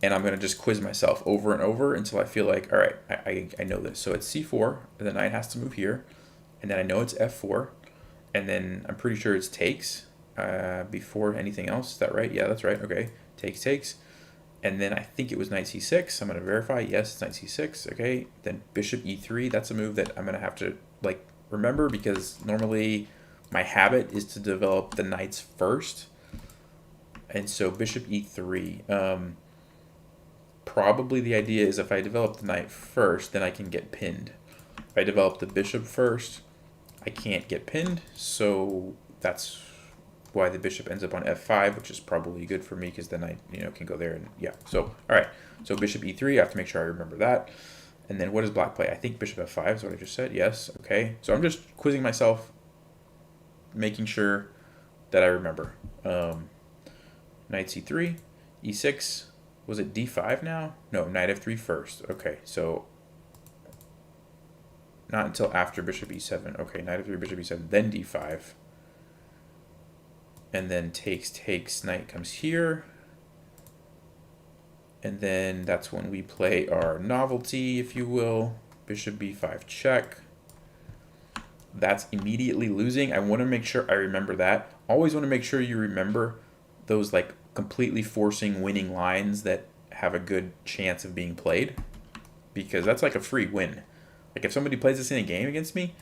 A: and I'm going to just quiz myself over and over until I feel like, all right, I know this. So it's c4, and the knight has to move here, and then I know it's f4, and then I'm pretty sure it's takes before anything else. Is that right? Yeah, that's right. Okay, takes. And then I think it was knight c6. I'm going to verify. Yes, it's knight c6. Okay, then bishop e3. That's a move that I'm going to have to like remember because normally my habit is to develop the knights first. And so bishop e3. Probably the idea is if I develop the knight first, then I can get pinned. If I develop the bishop first, I can't get pinned. So that's why the bishop ends up on f5, which is probably good for me because then I can go there and yeah. So all right, so bishop e3, I have to make sure I remember that. And then what does black play? I think bishop f5 is what I just said. Yes, okay. So I'm just quizzing myself, making sure that I remember. Knight c3, e6, was it d5 now? No, knight f3 first. Okay, so not until after bishop e7. Okay, knight f3, bishop e7, then d5. And then takes, knight comes here. And then that's when we play our novelty, if you will. Bishop b5 check. That's immediately losing. I want to make sure I remember that. Always want to make sure you remember those like completely forcing winning lines that have a good chance of being played. Because that's like a free win. Like if somebody plays this in a game against me,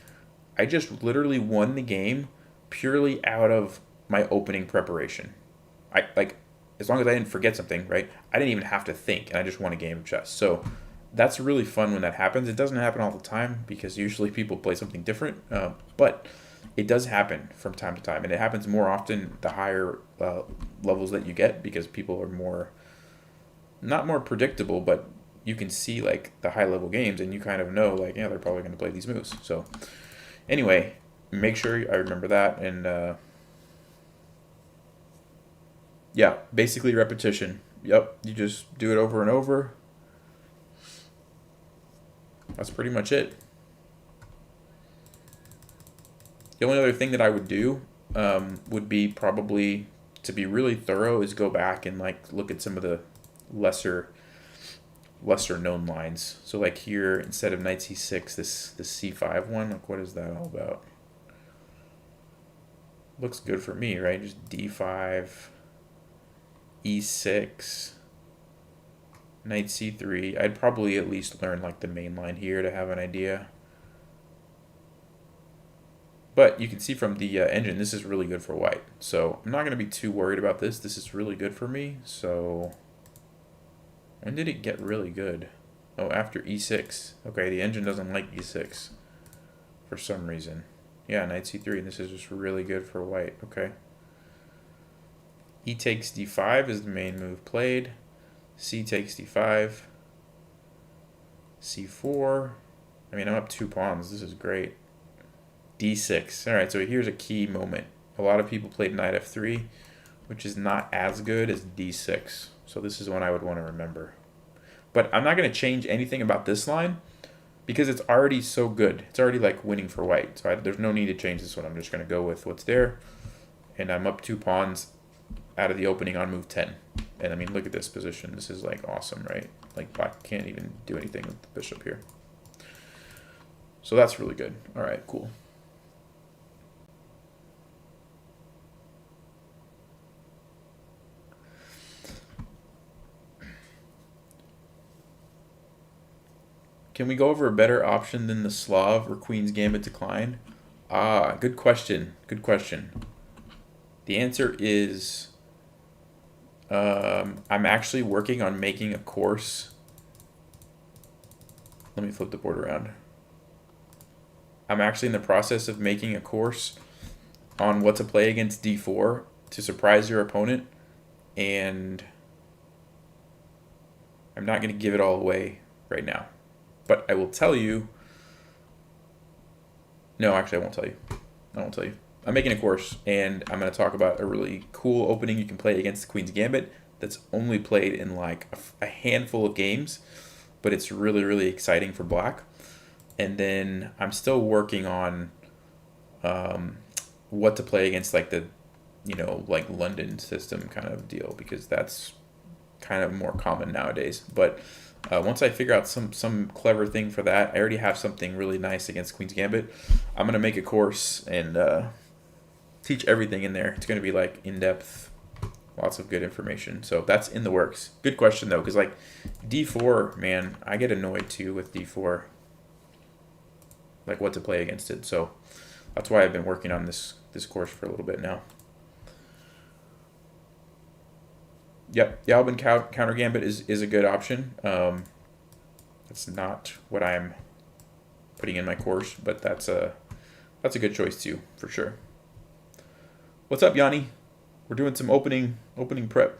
A: I just literally won the game purely out of my opening preparation. I like as long as I didn't forget something, right? I didn't even have to think, and I just won a game of chess. So that's really fun when that happens. It doesn't happen all the time because usually people play something different, but it does happen from time to time, and it happens more often the higher levels that you get because people are more, not more predictable, but you can see like the high level games and you kind of know like, yeah, they're probably going to play these moves. So anyway, make sure I remember that. And yeah, basically repetition. Yep, you just do it over and over. That's pretty much it. The only other thing that I would do would be probably, to be really thorough, is go back and like look at some of the lesser known lines. So like here, instead of knight c6, this c5 one, like what is that all about? Looks good for me, right? Just d5, e6, knight c3. I'd probably at least learn like the main line here to have an idea. But you can see from the engine, this is really good for white. So I'm not going to be too worried about this. This is really good for me. So when did it get really good? Oh, after e6. Okay, the engine doesn't like e6 for some reason. Yeah, knight c3, and this is just really good for white. Okay. E takes d5 is the main move played. C takes d5. c4. I mean, I'm up 2 pawns. This is great. d6. All right, so here's a key moment. A lot of people played knight f3, which is not as good as d6. So this is one I would want to remember. But I'm not going to change anything about this line because it's already so good. It's already like winning for white. So there's no need to change this one. I'm just going to go with what's there. And I'm up 2 pawns out of the opening on move 10. And I mean, look at this position. This is like awesome, right? Like black can't even do anything with the bishop here. So that's really good. All right, cool. Can we go over a better option than the Slav or Queen's Gambit Decline? Ah, good question. Good question. The answer is I'm actually working on making a course. Let me flip the board around. I'm actually in the process of making a course on what to play against d4 to surprise your opponent. And I'm not going to give it all away right now. But I will tell you. No, actually, I won't tell you. I won't tell you. I'm making a course, and I'm going to talk about a really cool opening you can play against the Queen's Gambit that's only played in like a handful of games, but it's really, really exciting for black. And then I'm still working on what to play against like the, like London system kind of deal, because that's kind of more common nowadays. But once I figure out some clever thing for that, I already have something really nice against Queen's Gambit. I'm going to make a course and teach everything in there. It's going to be like in-depth, lots of good information. So that's in the works. Good question though, because like d4, man, I get annoyed too with d4, like what to play against it. So that's why I've been working on this course for a little bit now. Yep, the Albin counter gambit is a good option. It's not what I'm putting in my course, but that's a good choice too, for sure. What's up, Yanni? We're doing some opening prep.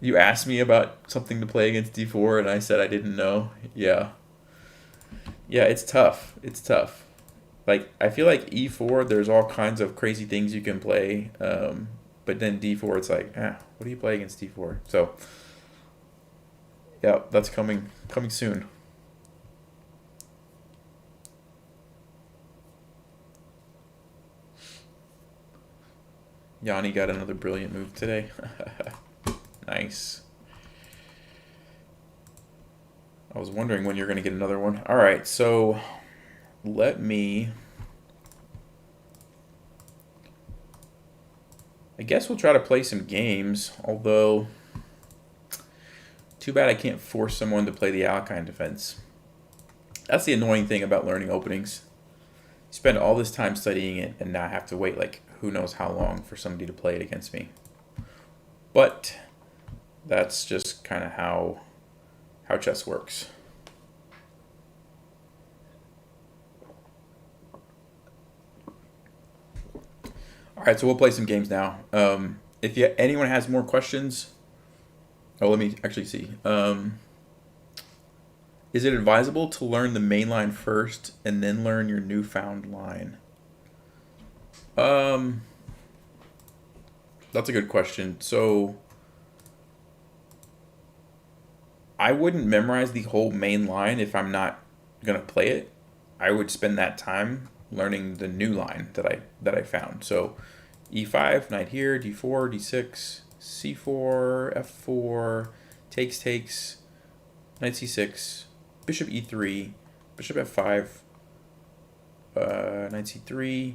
A: You asked me about something to play against d4, and I said I didn't know. Yeah. Yeah, it's tough. It's tough. Like, I feel like e4, there's all kinds of crazy things you can play. But then d4, it's like, what do you play against d4? So, yeah, that's coming soon. Yanni got another brilliant move today. Nice. I was wondering when you're going to get another one. All right, so let me... I guess we'll try to play some games, although too bad I can't force someone to play the Alekhine defense. That's the annoying thing about learning openings. You spend all this time studying it and now have to wait like who knows how long for somebody to play it against me. But that's just kind of how chess works. All right, so we'll play some games now. If anyone has more questions, oh, let me actually see. Is it advisable to learn the main line first and then learn your newfound line? That's a good question. So I wouldn't memorize the whole main line if I'm not gonna play it. I would spend that time learning the new line that I found. So E5, knight here, D4, D6, C4, F4, takes, knight C6, bishop E3, bishop F5, knight C3,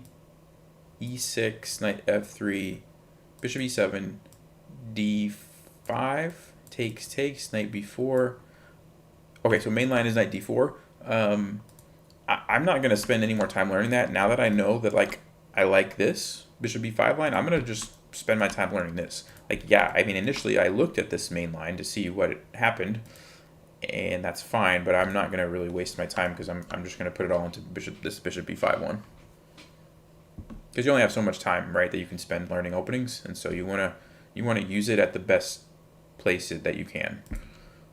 A: E6, knight F3, bishop E7, D5, takes, knight B4. Okay, so main line is knight D4. I'm not gonna spend any more time learning that. Now that I know that like I like this bishop B5 line, I'm gonna just spend my time learning this. Like, yeah, I mean, initially I looked at this main line to see what happened, and that's fine, but I'm not gonna really waste my time because I'm just gonna put it all into this bishop B5 one. Because you only have so much time, right, that you can spend learning openings, and so you wanna use it at the best place that you can.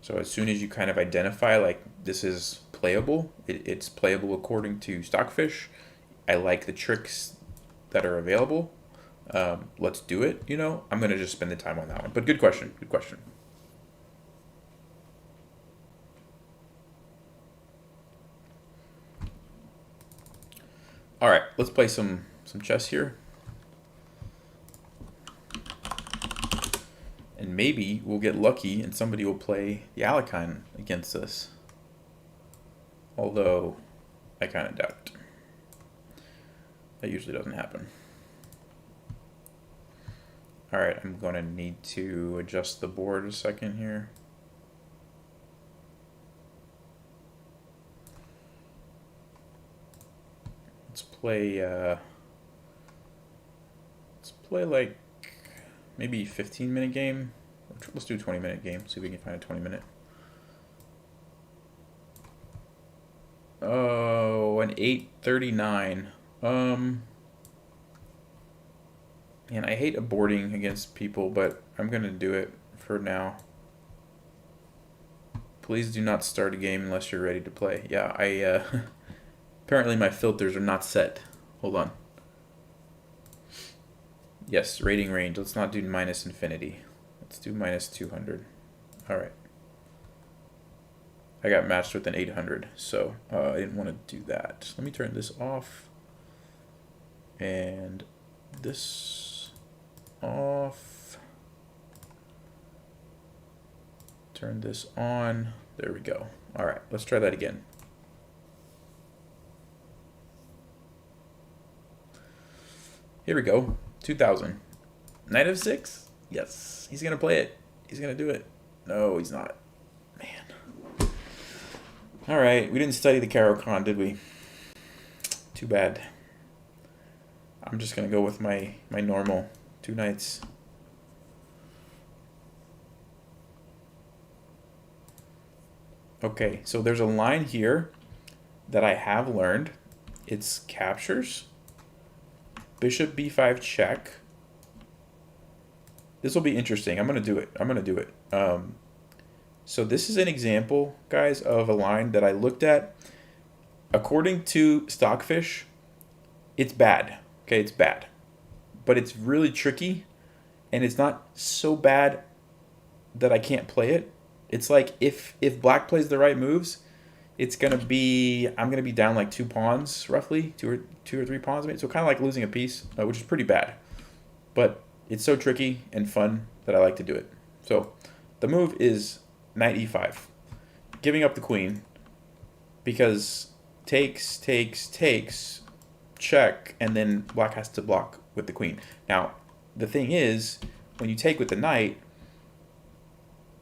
A: So as soon as you kind of identify like this is playable, it's playable according to Stockfish. I like the tricks that are available. Let's do it. You know, I'm gonna just spend the time on that one. But good question. Good question. All right, let's play some chess here. And maybe we'll get lucky and somebody will play the Alekhine against us. Although, I kind of doubt it. That usually doesn't happen. Alright, I'm going to need to adjust the board a second here. Let's play like maybe 15-minute game. Let's do a 20-minute game. See if we can find a 20-minute. Oh, an 8:39. Man, I hate aborting against people, but I'm gonna do it for now. Please do not start a game unless you're ready to play. Yeah, apparently my filters are not set. Hold on. Yes, rating range. Let's not do minus infinity. Let's do minus 200. All right. I got matched with an 800, so I didn't want to do that. Let me turn this off. And this off. Turn this on. There we go. All right, let's try that again. Here we go. 2000. Knight of 6? Yes. He's going to play it. He's going to do it. No, he's not. Man. All right. We didn't study the Caro-Kann, did we? Too bad. I'm just going to go with my normal 2 knights. Okay, so there's a line here that I have learned. It's captures. Bishop b5 check. This will be interesting. I'm going to do it. I'm going to do it. So this is an example, guys, of a line that I looked at. According to Stockfish, it's bad. Okay, it's bad. But it's really tricky, and it's not so bad that I can't play it. It's like if black plays the right moves, it's going to be, I'm going to be down like 2 pawns, roughly, two or three pawns. So kind of like losing a piece, which is pretty bad. But it's so tricky and fun that I like to do it. So the move is knight e5, giving up the queen, because takes, check, and then black has to block with the queen. Now, the thing is, when you take with the knight,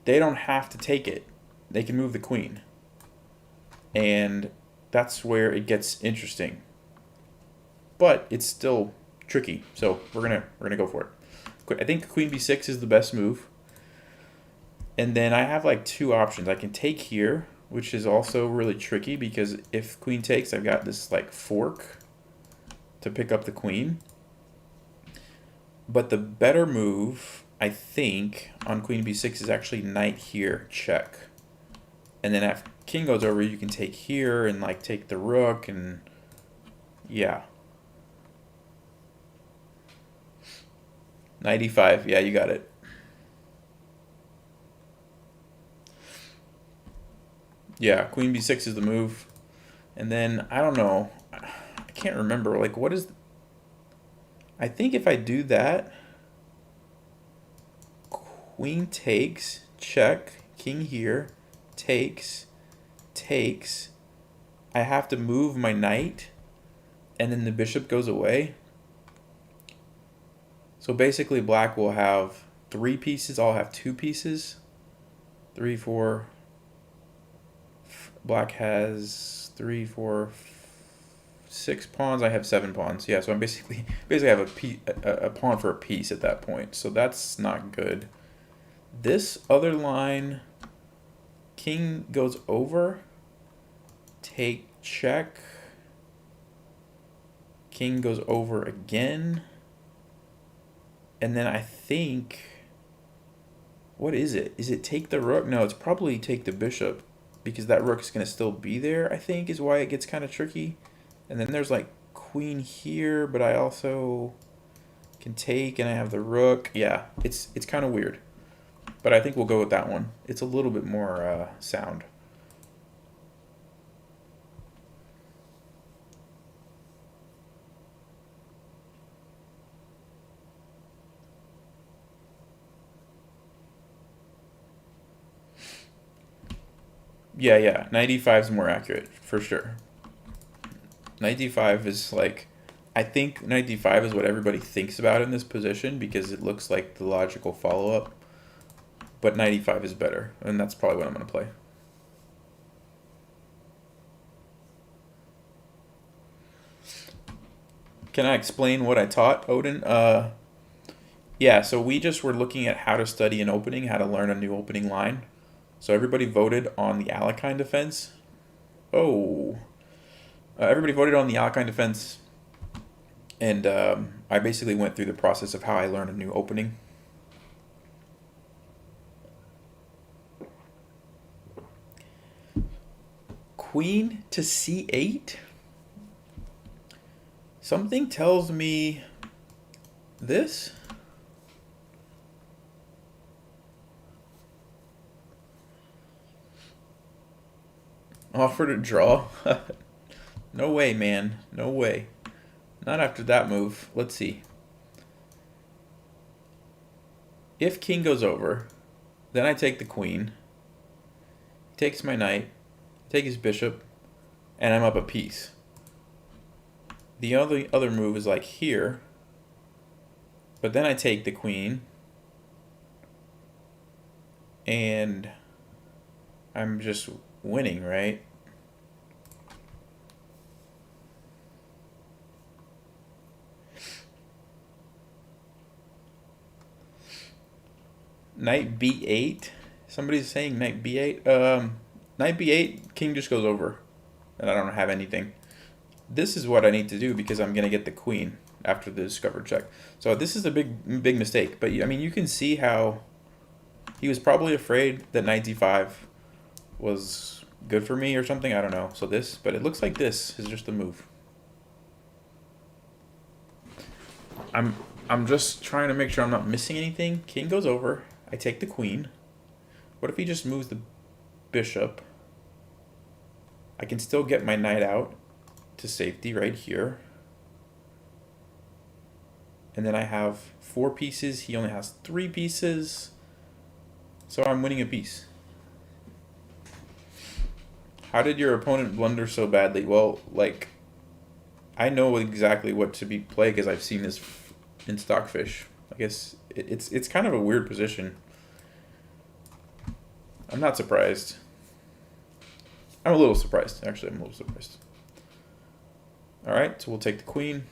A: they don't have to take it. They can move the queen. And that's where it gets interesting. But it's still tricky. So we're gonna go for it. I think queen b6 is the best move. And then I have like 2 options. I can take here, which is also really tricky because if queen takes, I've got this like fork to pick up the queen. But the better move, I think, on queen b6 is actually knight here, check. And then if king goes over, you can take here and like take the rook and yeah. Knight e5, yeah, you got it. Yeah, queen b6 is the move. And then, I don't know, I can't remember, like what is, I think if I do that, queen takes, check, king here, takes, takes, I have to move my knight, and then the bishop goes away. So basically black will have 3 pieces, I'll have 2 pieces. 3, 4, black has 3, 4, 6 pawns, I have 7 pawns. Yeah, so I'm basically have a pawn for a piece at that point. So that's not good. This other line, king goes over, take, check, king goes over again, and then I think, what is it? Is it take the rook? No, it's probably take the bishop, because that rook is going to still be there, I think, is why it gets kind of tricky. And then there's like queen here, but I also can take, and I have the rook. Yeah, it's kind of weird. But I think we'll go with that one. It's a little bit more sound. Yeah, knight e5 is more accurate, for sure. Knight d5 is like, I think knight d5 is what everybody thinks about in this position because it looks like the logical follow-up. But knight e5 is better, and that's probably what I'm going to play. Can I explain what I taught, Odin? Yeah, so we just were looking at how to study an opening, how to learn a new opening line. So everybody voted on the Alekhine defense. Oh. Everybody voted on the Alekhine defense, and I basically went through the process of how I learned a new opening. Queen to c8? Something tells me this. Offer to draw? No way, man. No way. Not after that move. Let's see. If king goes over, then I take the queen. He takes my knight. Take his bishop. And I'm up a piece. The other move is like here. But then I take the queen. And I'm just winning, right? Knight b8. Somebody's saying knight b8. Knight b8, king just goes over. And I don't have anything. This is what I need to do because I'm going to get the queen after the discovered check. So this is a big mistake. But I mean, you can see how he was probably afraid that knight d5 was good for me or something. I don't know. So this, but it looks like this is just the move. I'm just trying to make sure I'm not missing anything. King goes over. I take the queen. What if he just moves the bishop? I can still get my knight out to safety right here. And then I have 4 pieces. He only has 3 pieces. So I'm winning a piece. How did your opponent blunder so badly? Well, like, I know exactly what to be played because I've seen this in Stockfish. I guess it's kind of a weird position. I'm not surprised. I'm a little surprised. Actually, I'm a little surprised. Alright, so we'll take the queen.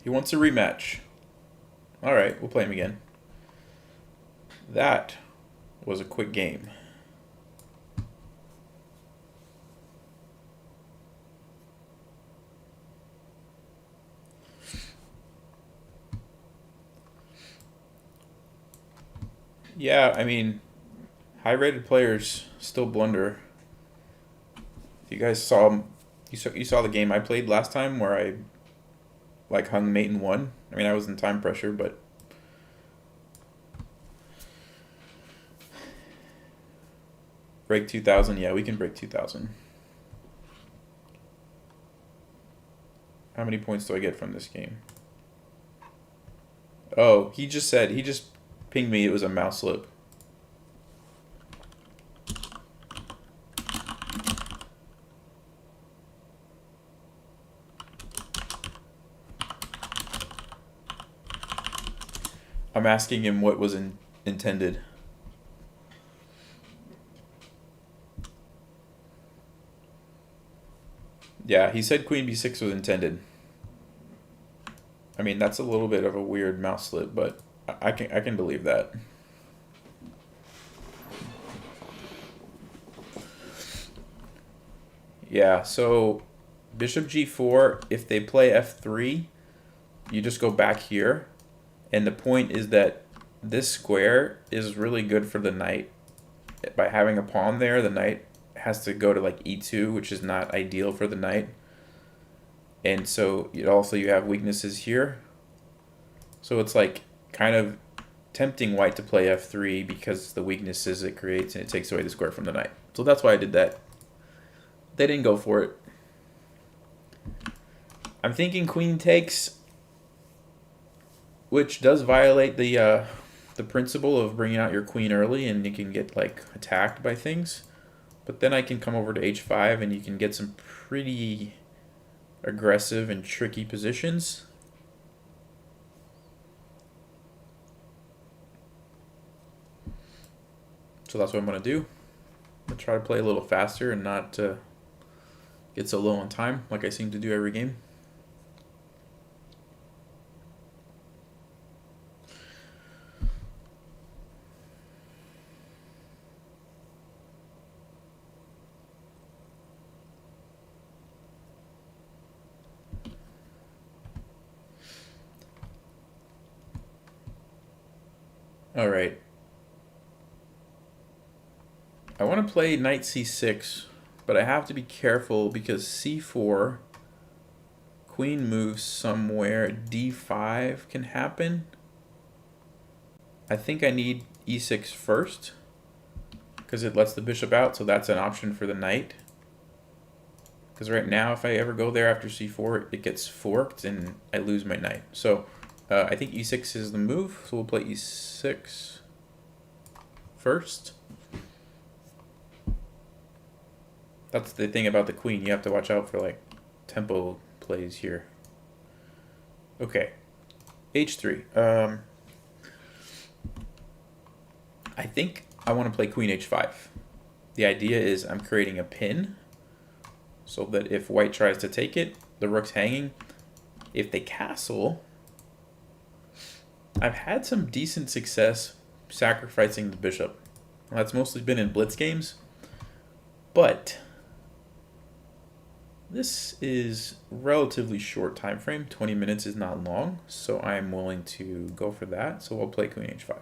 A: He wants a rematch. Alright, we'll play him again. That was a quick game. Yeah, I mean, high-rated players still blunder. You guys saw, you saw the game I played last time where I like hung mate and won. I mean, I was in time pressure, but break 2,000. Yeah, we can break 2,000. How many points do I get from this game? Oh, he just pinged me it was a mouse slip. I'm asking him what was intended. Yeah, he said queen b6 was intended. I mean, that's a little bit of a weird mouse slip, but I can believe that. Yeah, so bishop g4, if they play f3, you just go back here. And the point is that this square is really good for the knight. By having a pawn there, the knight has to go to like e2, which is not ideal for the knight. And so you have weaknesses here. So it's like kind of tempting white to play f3 because the weaknesses it creates, and it takes away the square from the knight. So that's why I did that. They didn't go for it. I'm thinking queen takes, which does violate the principle of bringing out your queen early, and you can get like attacked by things. But then I can come over to h5, and you can get some pretty aggressive and tricky positions. So that's what I'm going to do. I'm going to try to play a little faster and not get so low on time like I seem to do every game. All right. I want to play knight c6, but I have to be careful because c4, queen moves somewhere, d5 can happen. I think I need e6 first because it lets the bishop out, so that's an option for the knight. Because right now, if I ever go there after c4, it gets forked and I lose my knight. So I think e6 is the move, so we'll play e6 first. That's the thing about the queen. You have to watch out for like tempo plays here. Okay, h3. I think I want to play queen h5. The idea is I'm creating a pin so that if white tries to take it, the rook's hanging. If they castle, I've had some decent success sacrificing the bishop. That's mostly been in blitz games, but this is relatively short time frame. 20 minutes is not long, so I'm willing to go for that. So we'll play queen h5.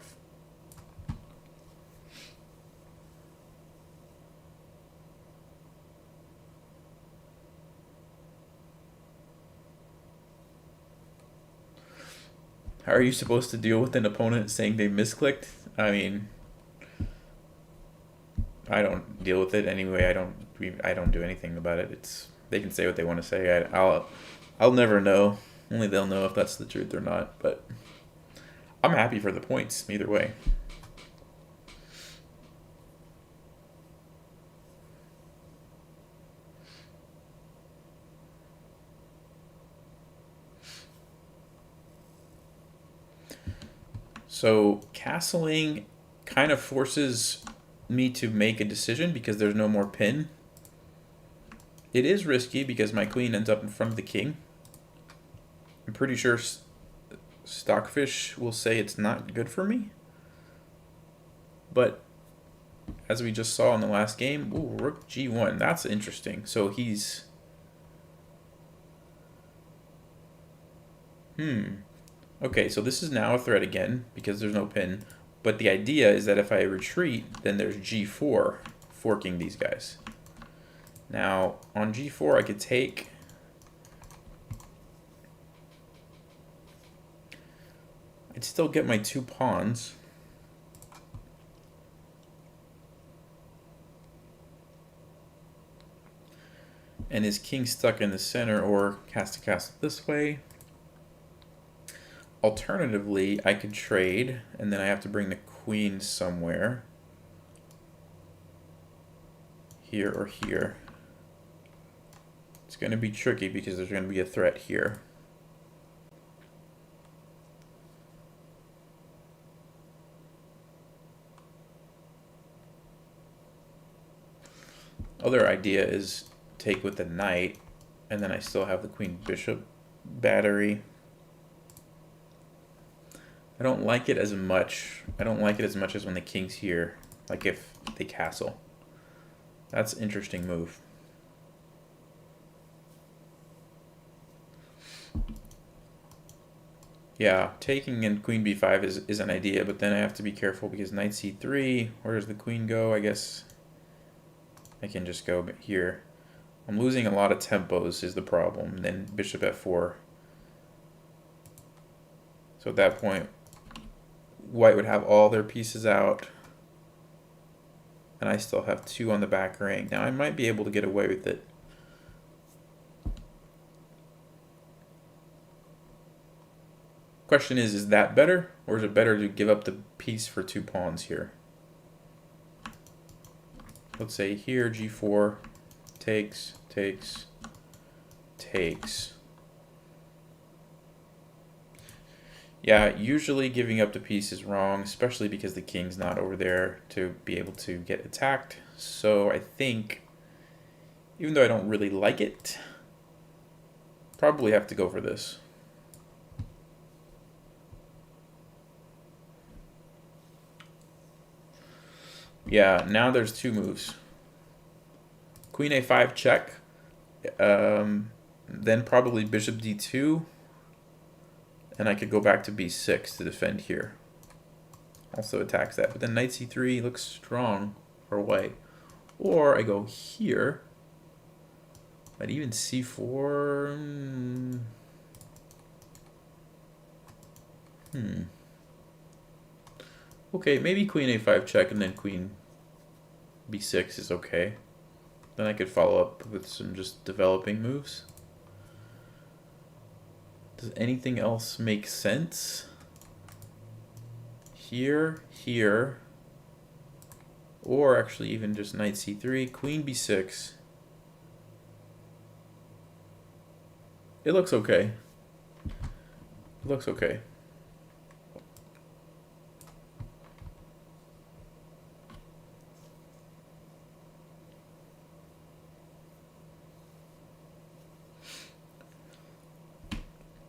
A: How are you supposed to deal with an opponent saying they misclicked? I mean, I don't deal with it anyway. I don't do anything about it. They can say what they want to say. I'll never know. Only they'll know if that's the truth or not. But I'm happy for the points either way. So castling kind of forces me to make a decision because there's no more pin. It is risky because my queen ends up in front of the king. I'm pretty sure Stockfish will say it's not good for me. But as we just saw in the last game, ooh, rook g1. That's interesting. So he's... Okay, so this is now a threat again because there's no pin. But the idea is that if I retreat, then there's g4 forking these guys. Now, on g4, I could take... I'd still get my 2 pawns. And his king stuck in the center, or has to castle this way. Alternatively, I could trade, and then I have to bring the queen somewhere. Here or here. It's going to be tricky because there's going to be a threat here. Other idea is take with the knight, and then I still have the queen bishop battery. I don't like it as much. I don't like it as much as when the king's here, like if they castle. That's an interesting move. Yeah, taking in queen b5 is an idea, but then I have to be careful because knight c3, where does the queen go? I guess I can just go here. I'm losing a lot of tempos is the problem. Then bishop f4. So at that point, white would have all their pieces out. And I still have 2 on the back rank. Now I might be able to get away with it. Question is that better? Or is it better to give up the piece for 2 pawns here? Let's say here, g4, takes, takes, takes. Yeah, usually giving up the piece is wrong, especially because the king's not over there to be able to get attacked. So I think, even though I don't really like it, probably have to go for this. Yeah, now there's 2 moves. Queen a5 check, then probably bishop d2, and I could go back to b6 to defend here. Also attacks that, but then knight c3 looks strong for white. Or I go here, but even c4, Okay, maybe queen a5 check and then queen b6 is okay. Then I could follow up with some just developing moves. Does anything else make sense? Here, here, or actually even just knight c3, queen b6. It looks okay. It looks okay.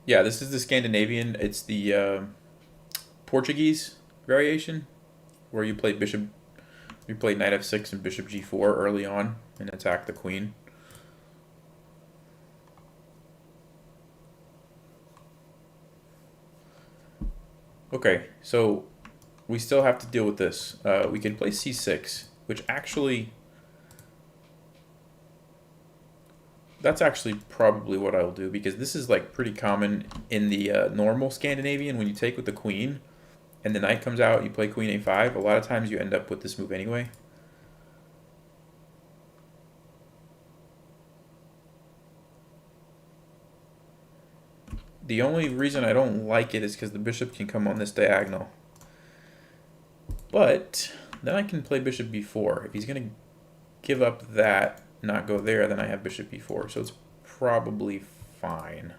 A: Yeah, this is the Scandinavian. It's the Portuguese variation, where you play knight f6 and bishop g4 early on and attack the queen. Okay, so we still have to deal with this. We can play c6, which actually... That's actually probably what I'll do, because this is like pretty common in the normal Scandinavian. When you take with the queen and the knight comes out, you play queen a5. A lot of times you end up with this move anyway. The only reason I don't like it is because the bishop can come on this diagonal. But then I can play bishop b4. If he's going to give up that, not go there, then I have bishop b4. So it's probably fine.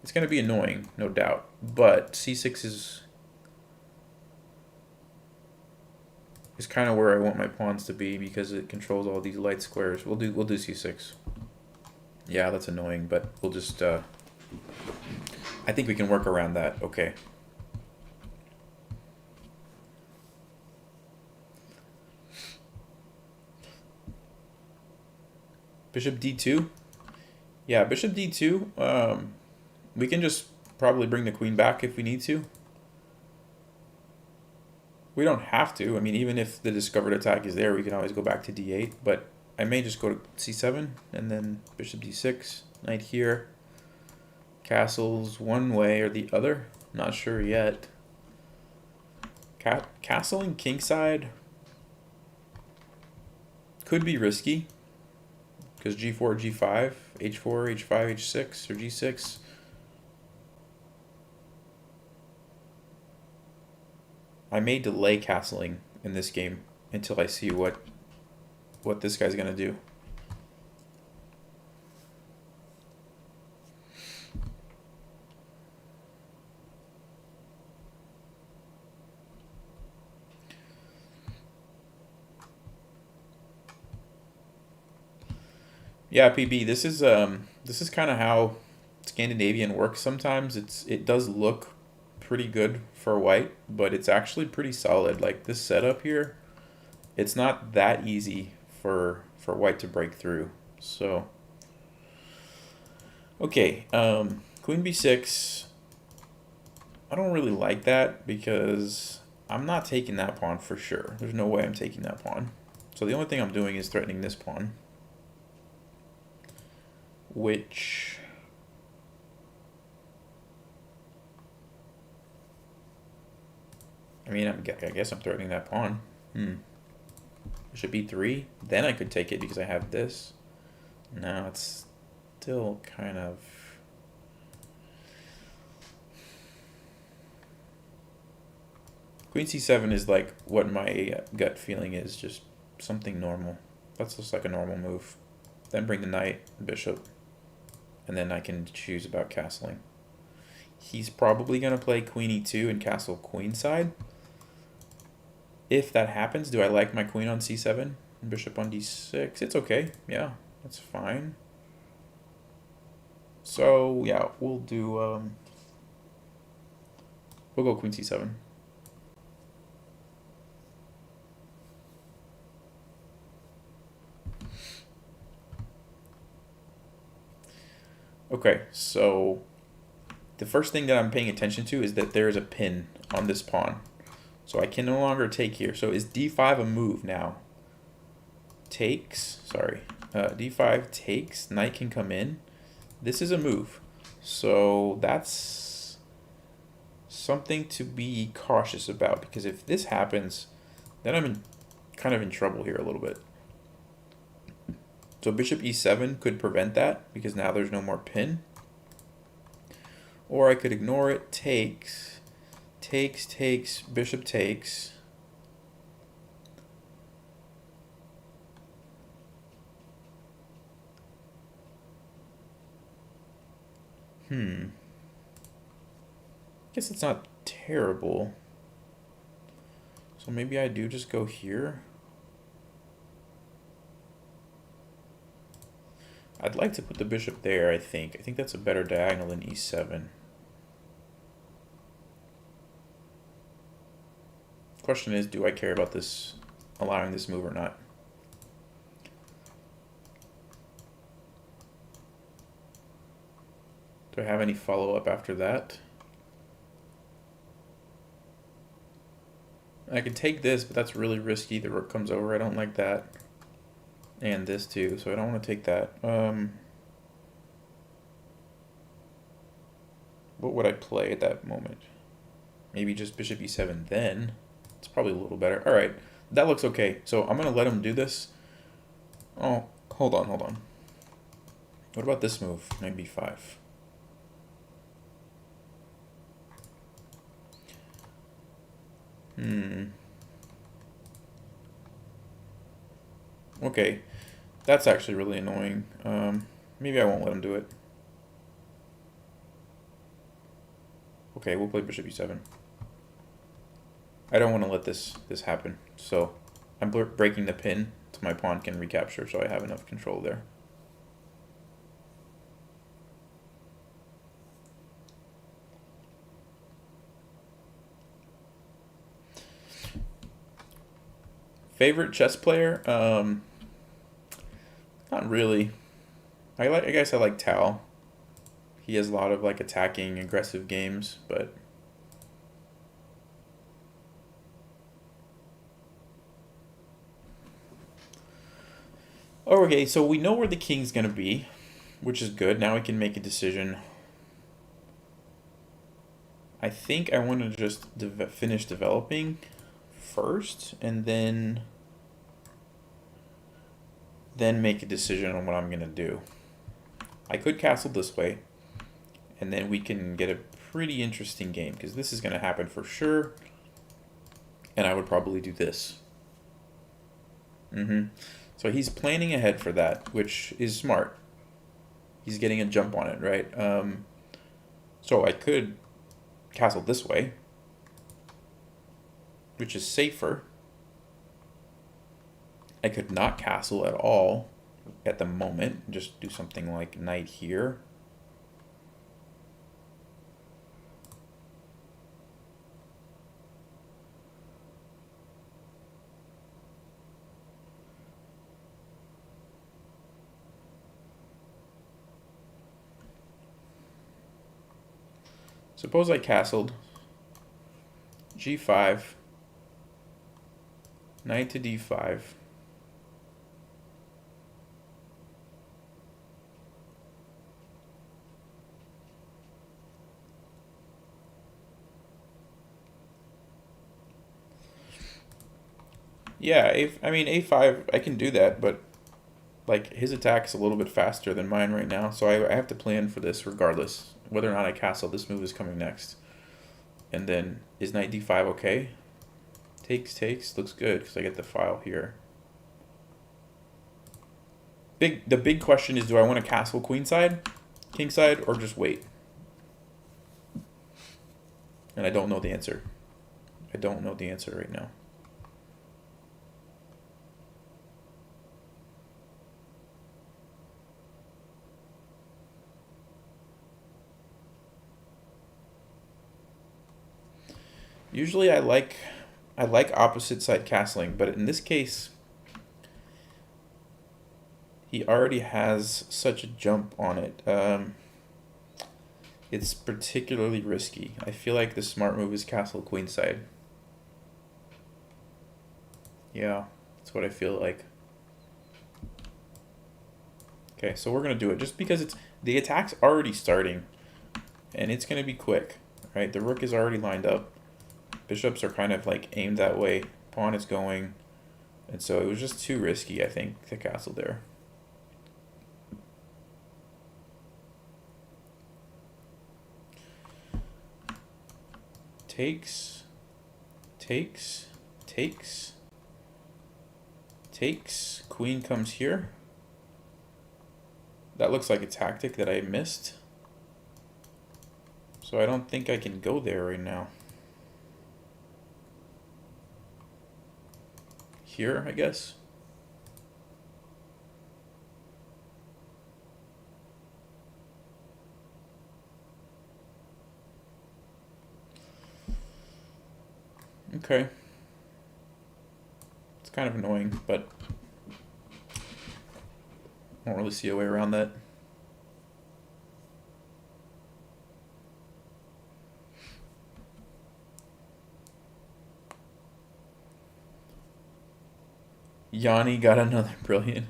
A: It's going to be annoying, no doubt. But c6 is kind of where I want my pawns to be because it controls all these light squares. We'll do c6. Yeah, that's annoying, but we'll just I think we can work around that. Okay. Bishop d2. Yeah, bishop d2. We can just probably bring the queen back if we need to. We don't have to. I mean, even if the discovered attack is there, we can always go back to d8. But I may just go to c7 and then bishop d6. Knight here. Castles one way or the other. Not sure yet. Castling kingside could be risky. Because g4, g5, h4, h5, h6, or g6. I may delay castling in this game until I see what this guy's going to do. Yeah, PB, this is kind of how Scandinavian works sometimes. It does look pretty good for white, but it's actually pretty solid. Like this setup here, it's not that easy for white to break through. So okay, queen b6. I don't really like that because I'm not taking that pawn for sure. There's no way I'm taking that pawn. So the only thing I'm doing is threatening this pawn, which I mean, I guess I'm threatening that pawn. Bishop e3. Then I could take it because I have this. No, it's still kind of... Queen c7 is like what my gut feeling is, just something normal. That's just like a normal move. Then bring the knight, bishop, and then I can choose about castling. He's probably going to play queen e2 and castle queenside. If that happens, do I like my queen on c7 and bishop on d6? It's okay. Yeah, that's fine. So, yeah, we'll do... we'll go queen c7. Okay, so the first thing that I'm paying attention to is that there's a pin on this pawn. So I can no longer take here. So is d5 a move now? Takes, sorry, d5 takes, knight can come in. This is a move. So that's something to be cautious about, because if this happens, then I'm kind of in trouble here a little bit. So bishop e7 could prevent that, because now there's no more pin. Or I could ignore it, takes, bishop takes. Guess it's not terrible. So maybe I do just go here. I'd like to put the bishop there, I think. I think that's a better diagonal than e7. Question is, do I care about this, allowing this move or not? Do I have any follow-up after that? I could take this, but that's really risky. The rook comes over. I don't like that. And this too, so I don't want to take that. What would I play at that moment? Maybe just bishop e7 then. It's probably a little better. All right, that looks okay. So I'm going to let him do this. Oh, hold on. What about this move? Knight b5. Okay, that's actually really annoying. Maybe I won't let him do it. Okay, we'll play bishop e7. I don't want to let this happen, so I'm breaking the pin so my pawn can recapture, so I have enough control there. Favorite chess player? Not really. I guess I like Tao. He has a lot of like attacking, aggressive games, but okay. So we know where the king's gonna be, which is good. Now we can make a decision. I think I want to just finish developing first, and then make a decision on what I'm gonna do. I could castle this way, and then we can get a pretty interesting game because this is gonna happen for sure. And I would probably do this. So he's planning ahead for that, which is smart. He's getting a jump on it, right? So I could castle this way, which is safer. I could not castle at all at the moment. Just do something like knight here. Suppose I castled g5, knight to d5. Yeah, I mean a5, I can do that, but like his attack is a little bit faster than mine right now, so I have to plan for this regardless. Whether or not I castle, this move is coming next. And then is knight d5 okay? Takes, looks good because I get the file here. The big question is, do I want to castle queenside, kingside, or just wait? And I don't know the answer. I don't know the answer right now. Usually I like opposite side castling, but in this case he already has such a jump on it. It's particularly risky. I feel like the smart move is castle queenside. Yeah, that's what I feel like. Okay, so we're gonna do it just because the attack's already starting, and it's gonna be quick. Right, the rook is already lined up. Bishops are kind of like aimed that way. Pawn is going, and so it was just too risky, I think, to castle there. Takes, takes, takes, takes. Queen comes here. That looks like a tactic that I missed. So I don't think I can go there right now. Here, I guess. Okay. It's kind of annoying, but I don't really see a way around that. Yanni got another brilliant.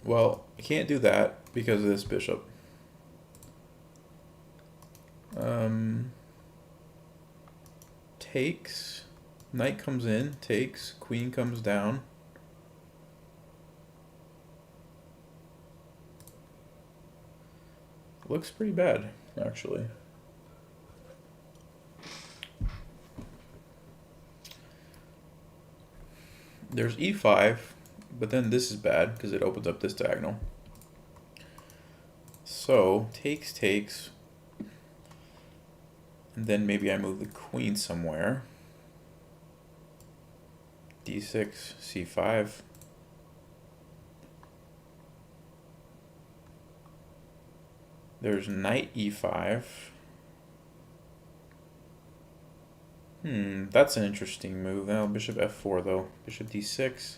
A: Well, I can't do that because of this bishop. Takes. Knight comes in, takes. Queen comes down. Looks pretty bad, actually. There's e5, but then this is bad because it opens up this diagonal. So, takes. And then maybe I move the queen somewhere. d6, c5. There's knight e5. That's an interesting move. Now bishop f4 though. Bishop d6.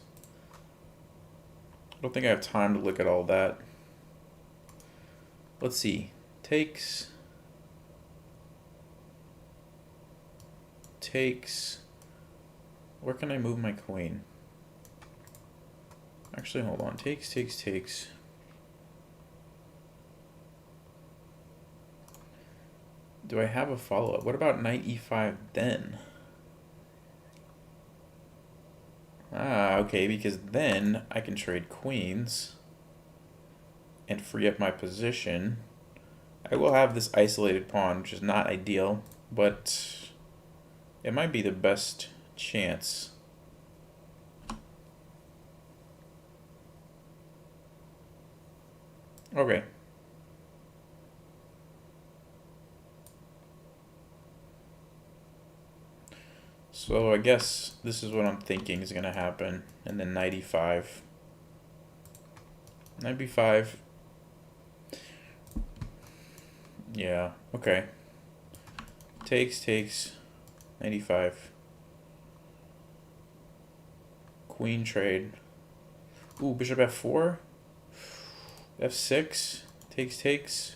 A: I don't think I have time to look at all that. Let's see. Takes. Where can I move my queen? Actually, hold on. Takes. Do I have a follow-up? What about knight e5 then? Okay, because then I can trade queens and free up my position. I will have this isolated pawn, which is not ideal, but it might be the best chance. Okay. So I guess this is what I'm thinking is going to happen. And then knight e5. Knight b5. Yeah, okay. Takes. Knight e5. Queen trade. Ooh, bishop f4. f6. Takes.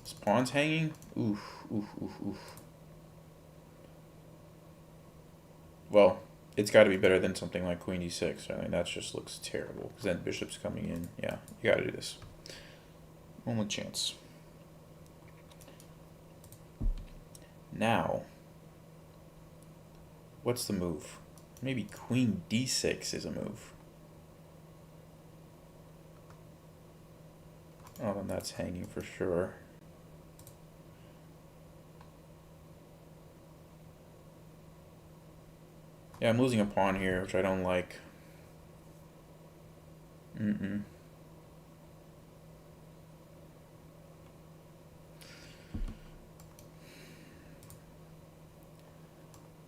A: This pawn's hanging. Oof. Well, it's got to be better than something like queen d6. I mean, that just looks terrible. Because then bishop's coming in. Yeah, you got to do this. Only chance. Now, what's the move? Maybe queen d6 is a move. Oh, and that's hanging for sure. Yeah, I'm losing a pawn here, which I don't like.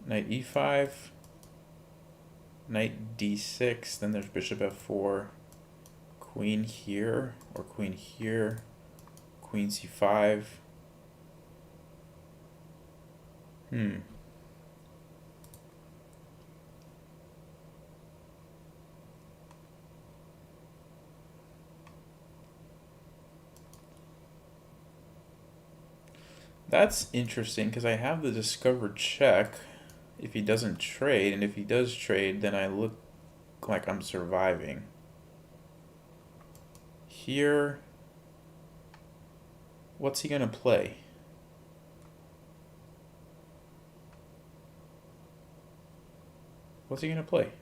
A: Knight e5. Knight d6. Then there's bishop f4. Queen here, or queen here. Queen c5. That's interesting because I have the discovered check if he doesn't trade, and if he does trade, then I look like I'm surviving. Here, what's he gonna play? What's he gonna play?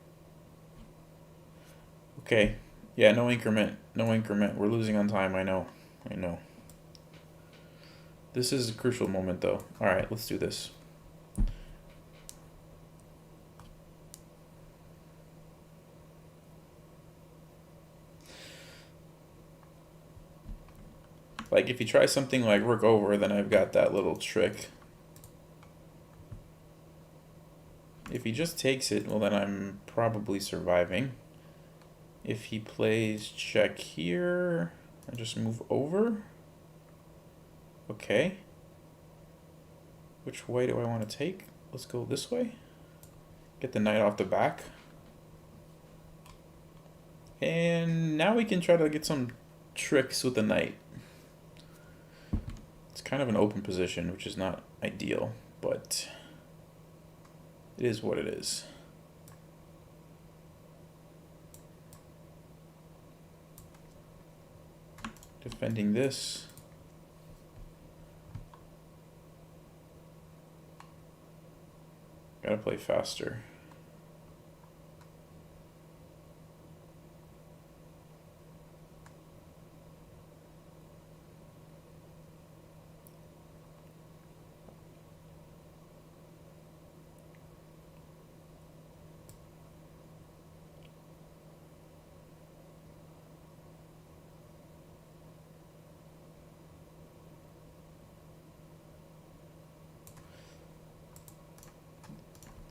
A: Okay, yeah, no increment. We're losing on time, I know. This is a crucial moment, though. All right, let's do this. Like, if you try something like rook over, then I've got that little trick. If he just takes it, well, then I'm probably surviving. If he plays check here, I just move over. Okay. Which way do I want to take? Let's go this way. Get the knight off the back. And now we can try to get some tricks with the knight. It's kind of an open position, which is not ideal, but it is what it is. Defending this. Gotta play faster.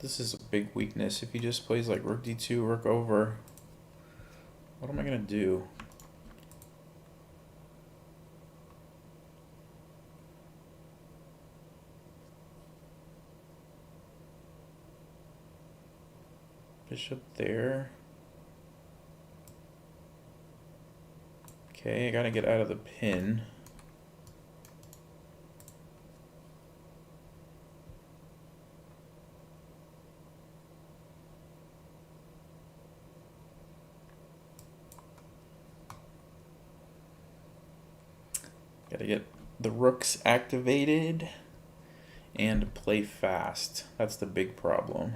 A: This is a big weakness. If he just plays like rook d2, rook over, what am I gonna do? Bishop there. Okay, I gotta get out of the pin. Gotta get the rooks activated and play fast. That's the big problem.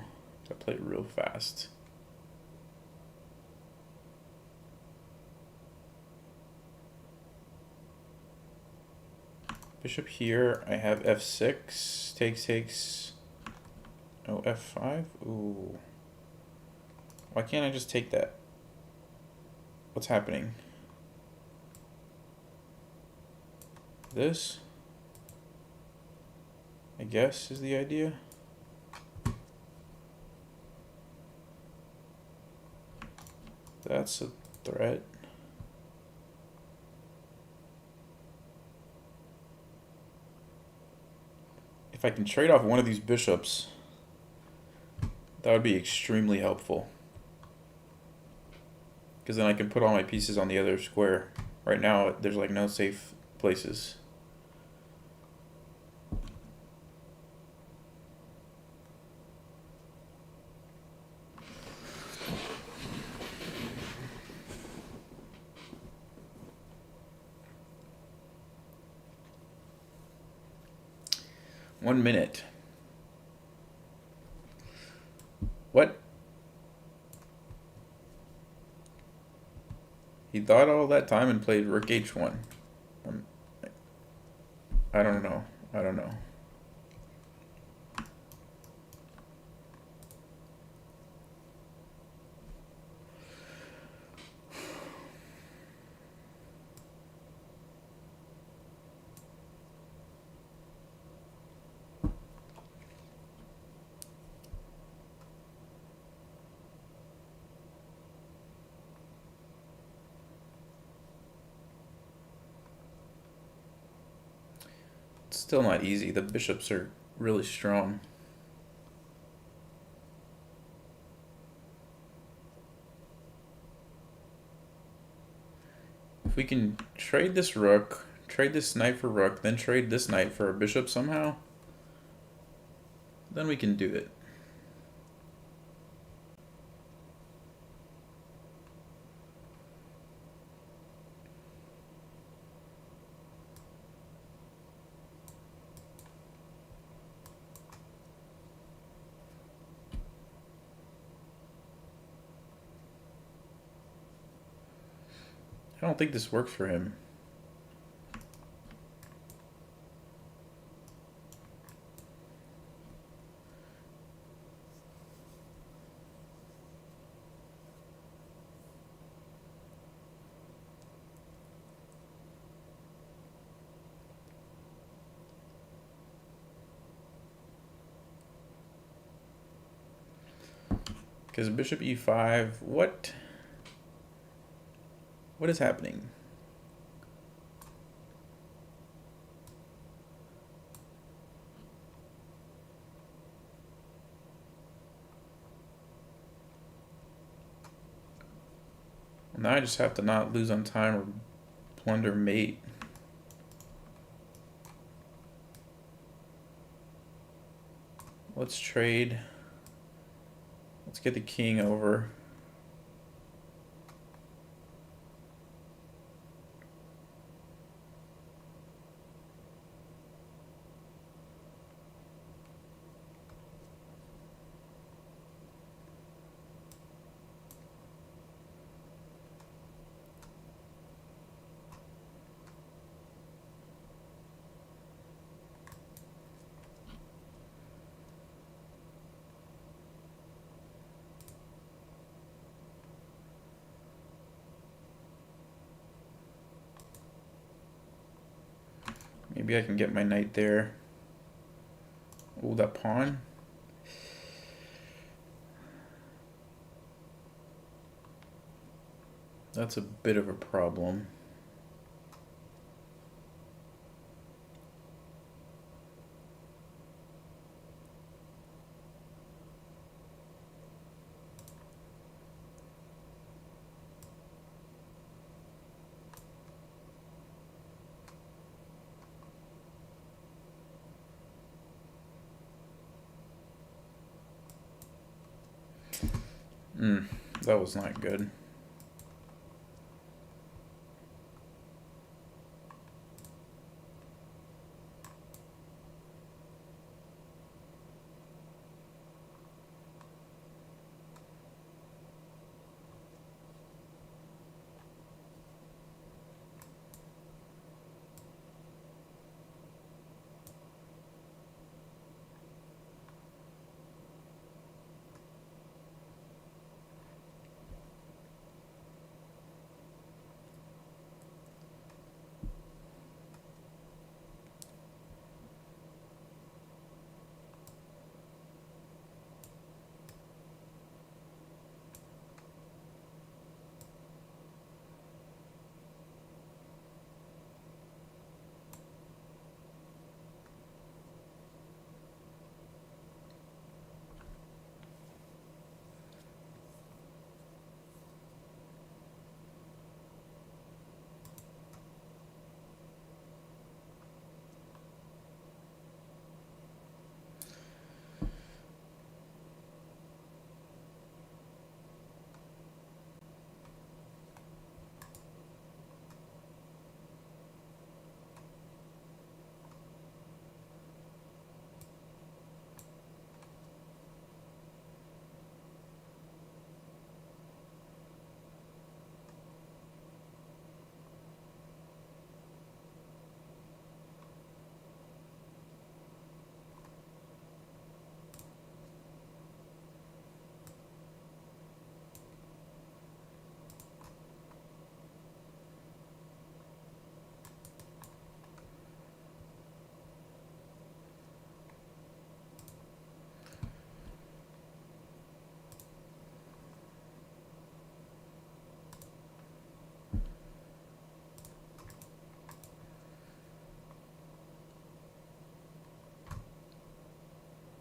A: Gotta play real fast. Bishop here, I have f6, takes, oh, f5, ooh. Why can't I just take that? What's happening? This, I guess, is the idea. That's a threat. If I can trade off one of these bishops, that would be extremely helpful. Because then I can put all my pieces on the other square. Right now, there's like no safe places. One minute. What? He thought all that time and played rook h1. I don't know. I don't know. It's still not easy. The bishops are really strong. If we can trade this rook, trade this knight for rook, then trade this knight for a bishop somehow, then we can do it. I don't think this works for him. Because bishop e5, what is happening? Now I just have to not lose on time or plunder mate. Let's trade. Let's get the king over. Maybe I can get my knight there. Oh, that pawn. That's a bit of a problem. That was not good.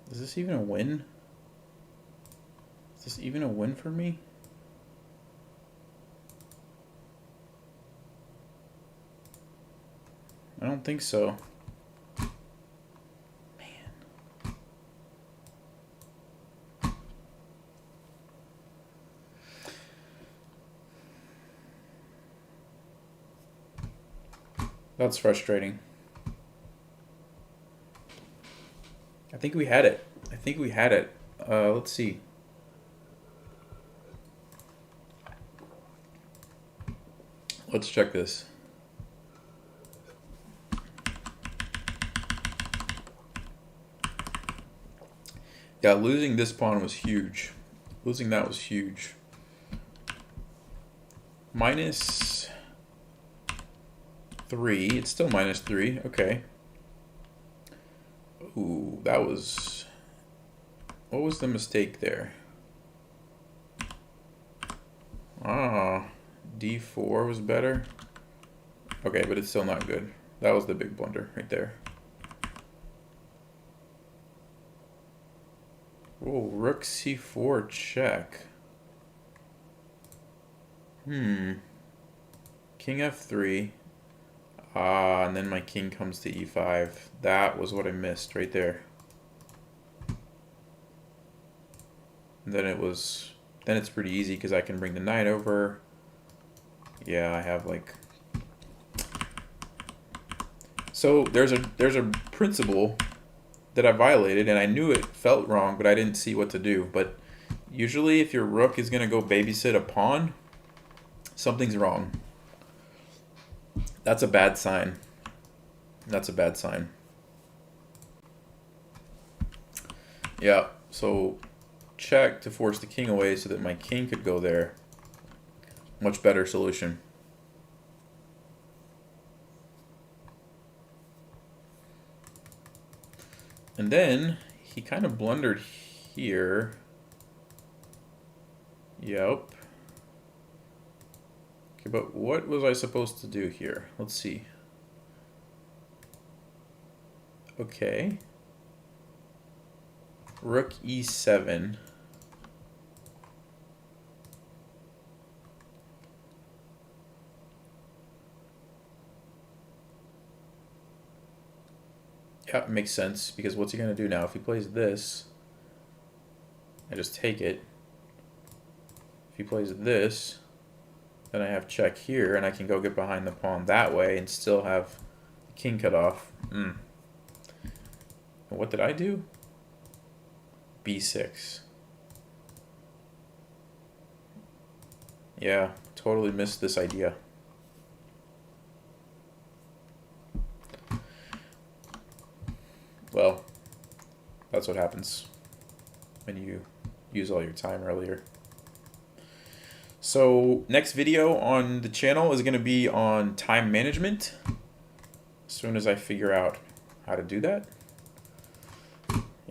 A: Is this even a win? Is this even a win for me? I don't think so. Man. That's frustrating. I think we had it. I think we had it. Let's see. Let's check this. Yeah, losing this pawn was huge. Losing that was huge. -3. It's still -3. Okay. Ooh, that was... What was the mistake there? Ah, D4 was better. Okay, but it's still not good. That was the big blunder right there. Oh, rook C4 check. King F3. And then my king comes to E5. That was what I missed right there. And then it's pretty easy because I can bring the knight over. Yeah, I have like... So there's a principle that I violated, and I knew it felt wrong, but I didn't see what to do. But usually if your rook is going to go babysit a pawn, something's wrong. That's a bad sign. That's a bad sign. Yeah, so check to force the king away so that my king could go there. Much better solution. And then he kind of blundered here. Yep. Okay, but what was I supposed to do here? Let's see. Okay. Rook e7. Yeah, it makes sense, because what's he going to do now? If he plays this, I just take it. If he plays this, then I have check here, and I can go get behind the pawn that way and still have the king cut off. And what did I do? b6. Yeah, totally missed this idea. Well, that's what happens when you use all your time earlier. So next video on the channel is going to be on time management. As soon as I figure out how to do that.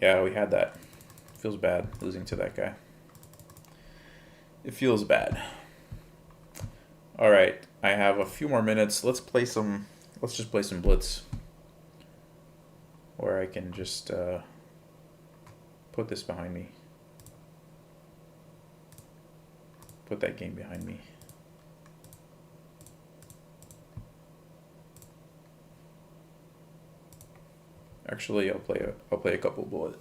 A: Yeah, we had that. Feels bad losing to that guy. It feels bad. All right, I have a few more minutes. Let's just play some blitz. Or I can just put this behind me. Put that game behind me. Actually, I'll play a couple bullet.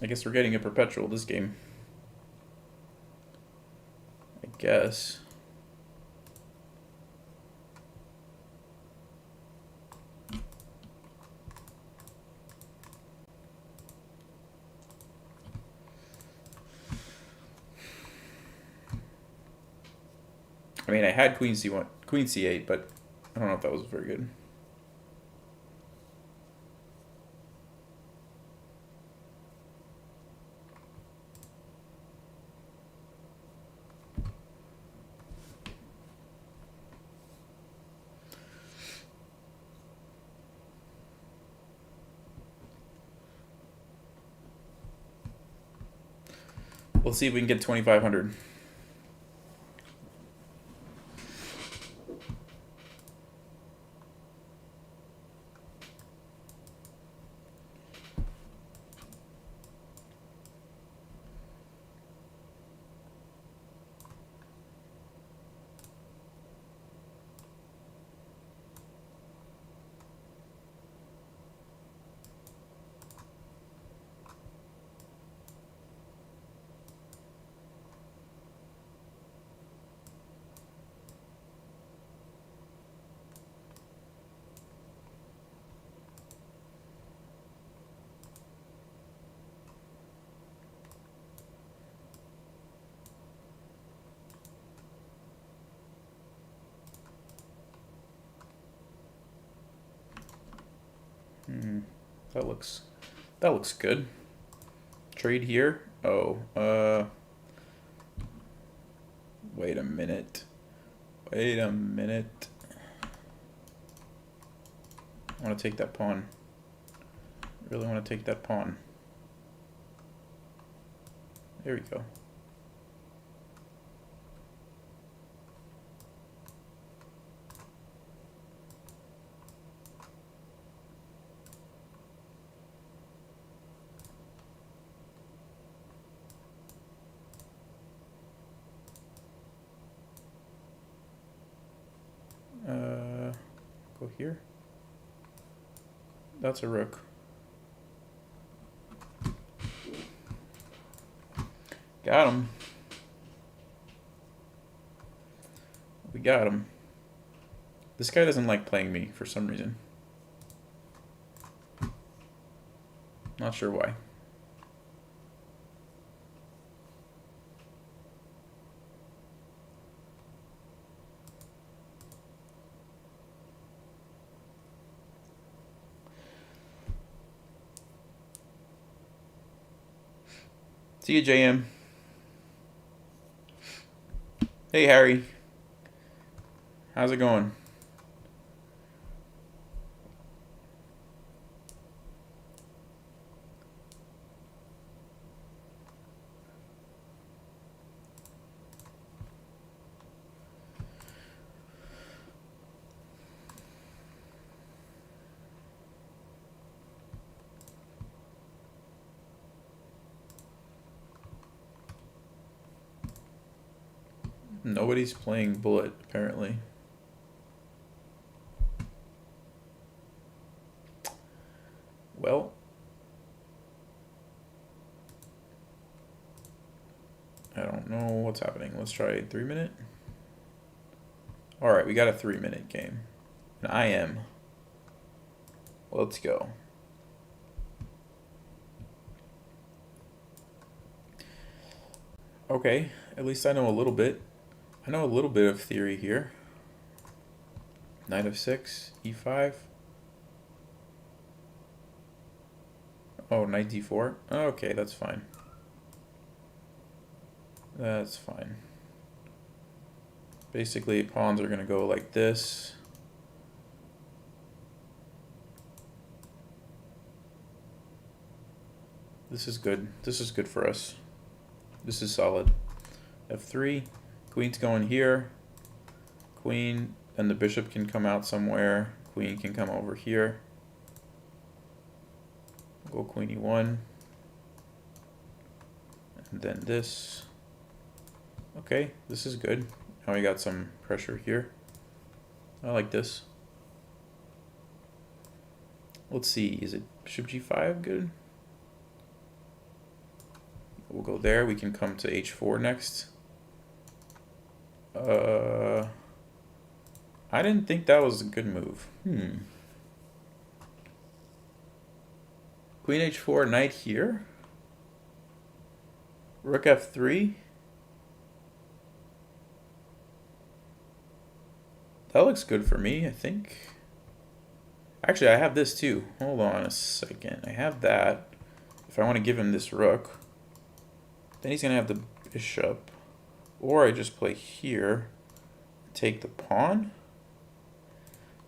A: I guess we're getting a perpetual this game. I guess. I mean, I had queen c1, queen c8, but I don't know if that was very good. Let's see if we can get 2,500. That looks good. Trade here. Oh, wait a minute. Wait a minute. I want to take that pawn. I really want to take that pawn. There we go. Go here. That's a rook. Got him. We got him. This guy doesn't like playing me for some reason. Not sure why. See you, JM. Hey, Harry. How's it going? Nobody's playing bullet, apparently. Well, I don't know what's happening. Let's try a 3-minute. All right, we got a 3-minute game. And I am. Let's go. Okay, at least I know a little bit. I know a little bit of theory here. Knight of 6, e5. Oh, knight d4. Okay, that's fine. That's fine. Basically, pawns are going to go like this. This is good. This is good for us. This is solid. F3. Queen's going here. Queen, and the bishop can come out somewhere. Queen can come over here. Go queen e1. And then this. Okay, this is good. Now we got some pressure here. I like this. Let's see, is it bishop g5 good? We'll go there. We can come to h4 next. I didn't think that was a good move. Queen h4, knight here. Rook f3. That looks good for me, I think. Actually, I have this too. Hold on a second. I have that. If I want to give him this rook, then he's going to have the bishop. Or I just play here, take the pawn.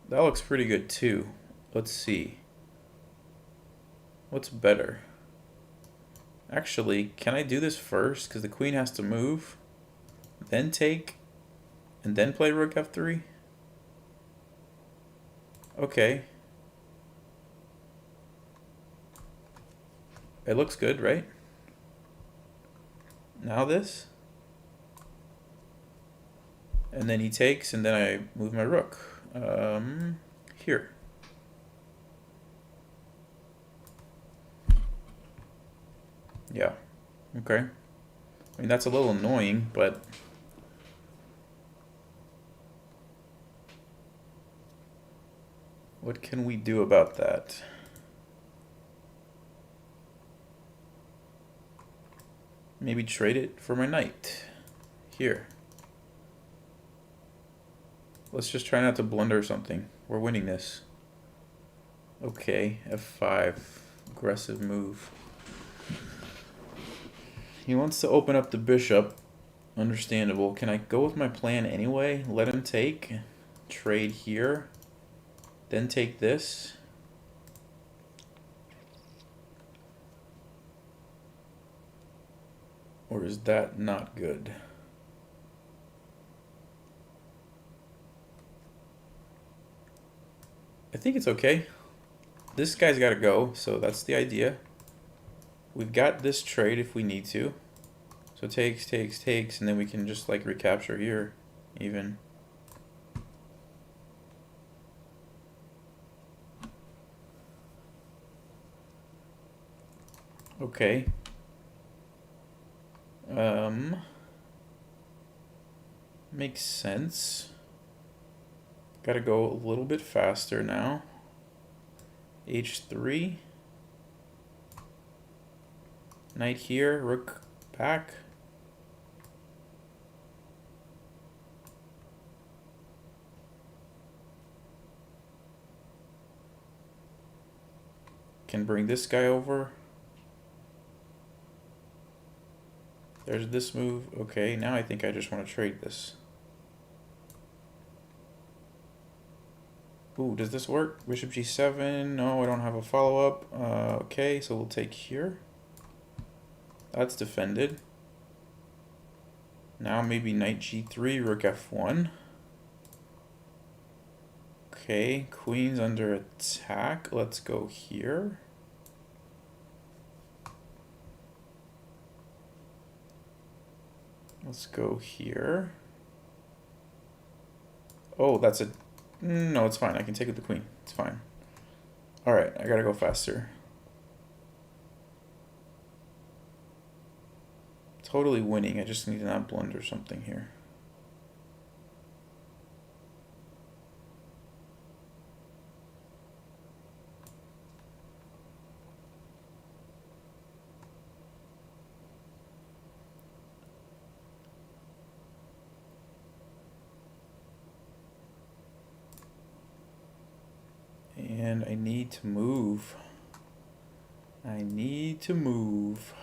A: That looks pretty good too. Let's see. What's better? Actually, can I do this first? Because the queen has to move, then take, and then play rook f3? Okay. It looks good, right? Now this. And then he takes, and then I move my rook. Here. Yeah. Okay. I mean, that's a little annoying, but what can we do about that? Maybe trade it for my knight. Here. Let's just try not to blunder something. We're winning this. Okay, f5. Aggressive move. He wants to open up the bishop. Understandable. Can I go with my plan anyway? Let him take. Trade here. Then take this. Or is that not good? I think it's okay. This guy's got to go, so that's the idea. We've got this trade if we need to. So takes, takes, takes, and then we can just like recapture here, even. Okay. Makes sense. Gotta go a little bit faster now. H3. Knight here, rook back. Can bring this guy over. There's this move. Okay, now I think I just want to trade this. Ooh, does this work? Bishop g7. No, I don't have a follow-up. Okay, so we'll take here. That's defended. Now maybe knight g3, rook f1. Okay, queen's under attack. Let's go here. Let's go here. Oh, that's a... No, it's fine. I can take with the queen. It's fine. Alright, I gotta go faster. Totally winning. I just need to not blunder something here. And I need to move. I need to move.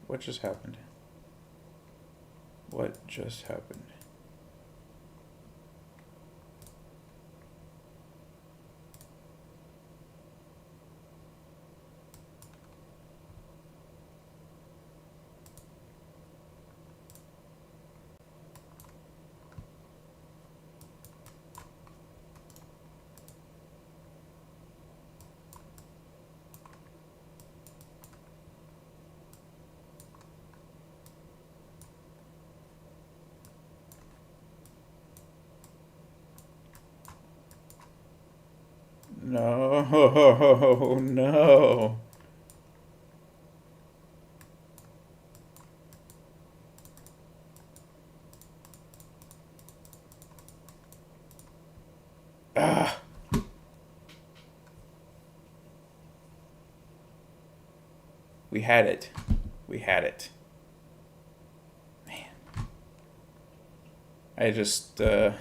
A: What just happened? What just happened? No, no. Ah. We had it. We had it. Man. I just, it's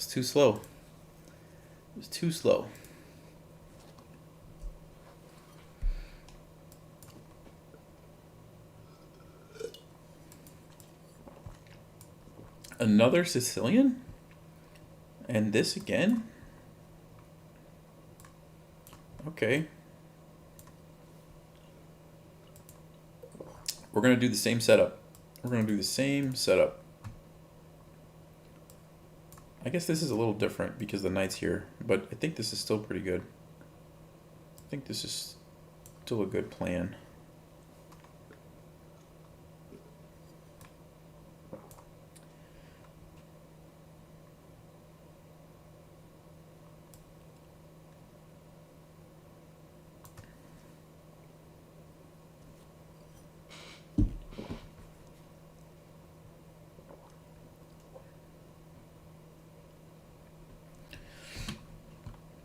A: too slow. It was too slow. Another Sicilian? And this again? Okay. We're going to do the same setup. We're going to do the same setup. I guess this is a little different because the knight's here, but I think this is still pretty good. I think this is still a good plan.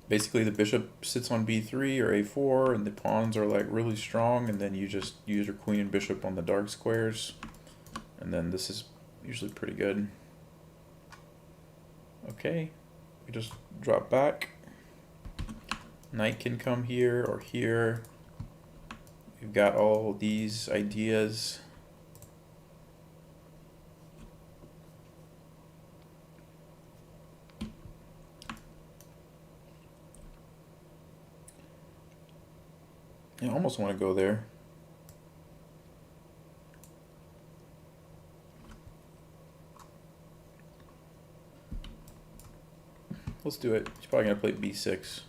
A: Basically, the bishop sits on b3 or a4, and the pawns are like really strong, and then you just use your queen and bishop on the dark squares, and then this is usually pretty good. Okay, we just drop back. Knight can come here or here. We've got all these ideas. I almost want to go there. Let's do it. He's probably going to play b6.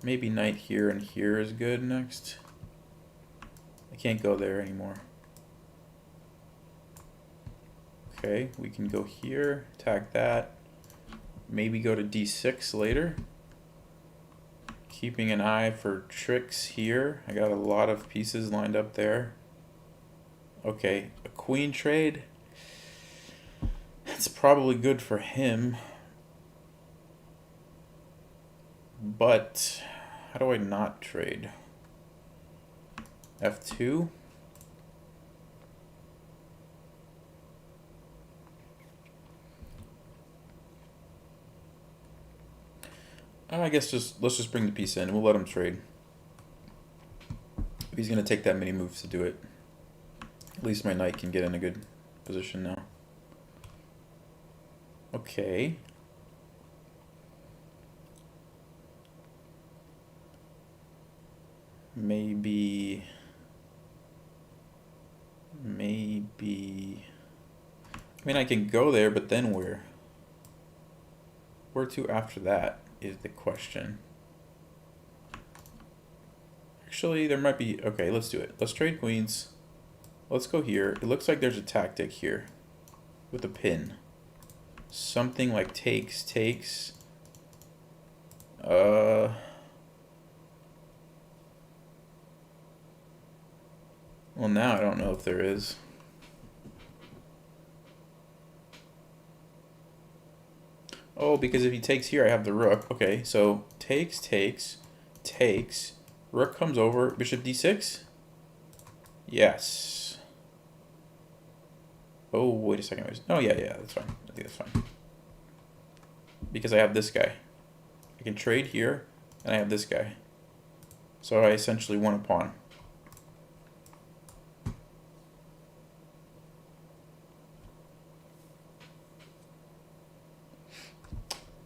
A: Maybe knight here and here is good next. I can't go there anymore. Okay, we can go here, attack that. Maybe go to d6 later. Keeping an eye for tricks here. I got a lot of pieces lined up there. Okay, a queen trade. It's probably good for him. But how do I not trade? F2. I guess let's just bring the piece in and we'll let him trade. If he's gonna take that many moves to do it. At least my knight can get in a good position now. Okay. Maybe. I mean, I can go there, but then where? Where to after that is the question. Actually, there might be... Okay, let's do it. Let's trade queens. Let's go here. It looks like there's a tactic here with a pin. Something like takes. Well, now I don't know if there is. Oh, because if he takes here, I have the rook. Okay, so takes. Rook comes over. Bishop d6? Yes. Oh, wait a second. Oh, yeah, that's fine. I think that's fine. Because I have this guy. I can trade here, and I have this guy. So I essentially won a pawn.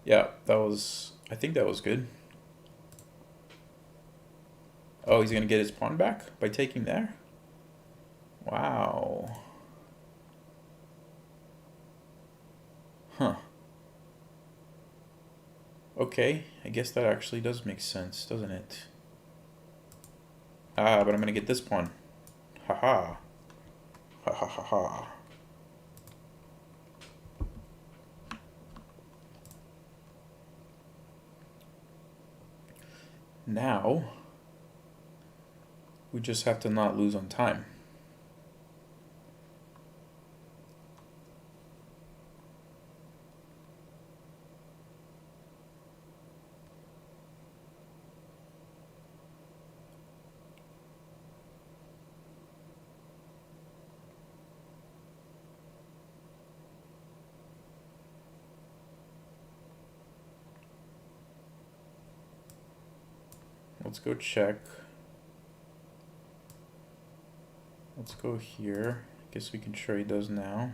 A: Yeah, I think that was good. Oh, he's going to get his pawn back by taking there? Wow. Huh. Okay, I guess that actually does make sense, doesn't it? Ah, but I'm going to get this pawn. Haha. Ha ha ha ha. Now, we just have to not lose on time. Let's go check. Let's go here. I guess we can trade those now.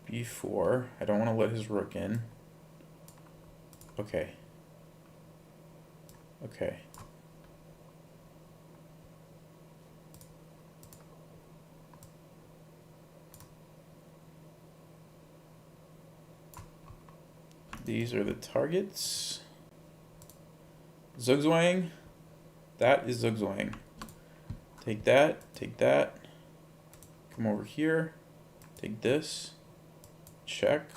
A: B4. I don't want to let his rook in. Okay. Okay. These are the targets. Zugzwang. That is Zugzwang. Take that. Take that. Come over here. Take this. Check.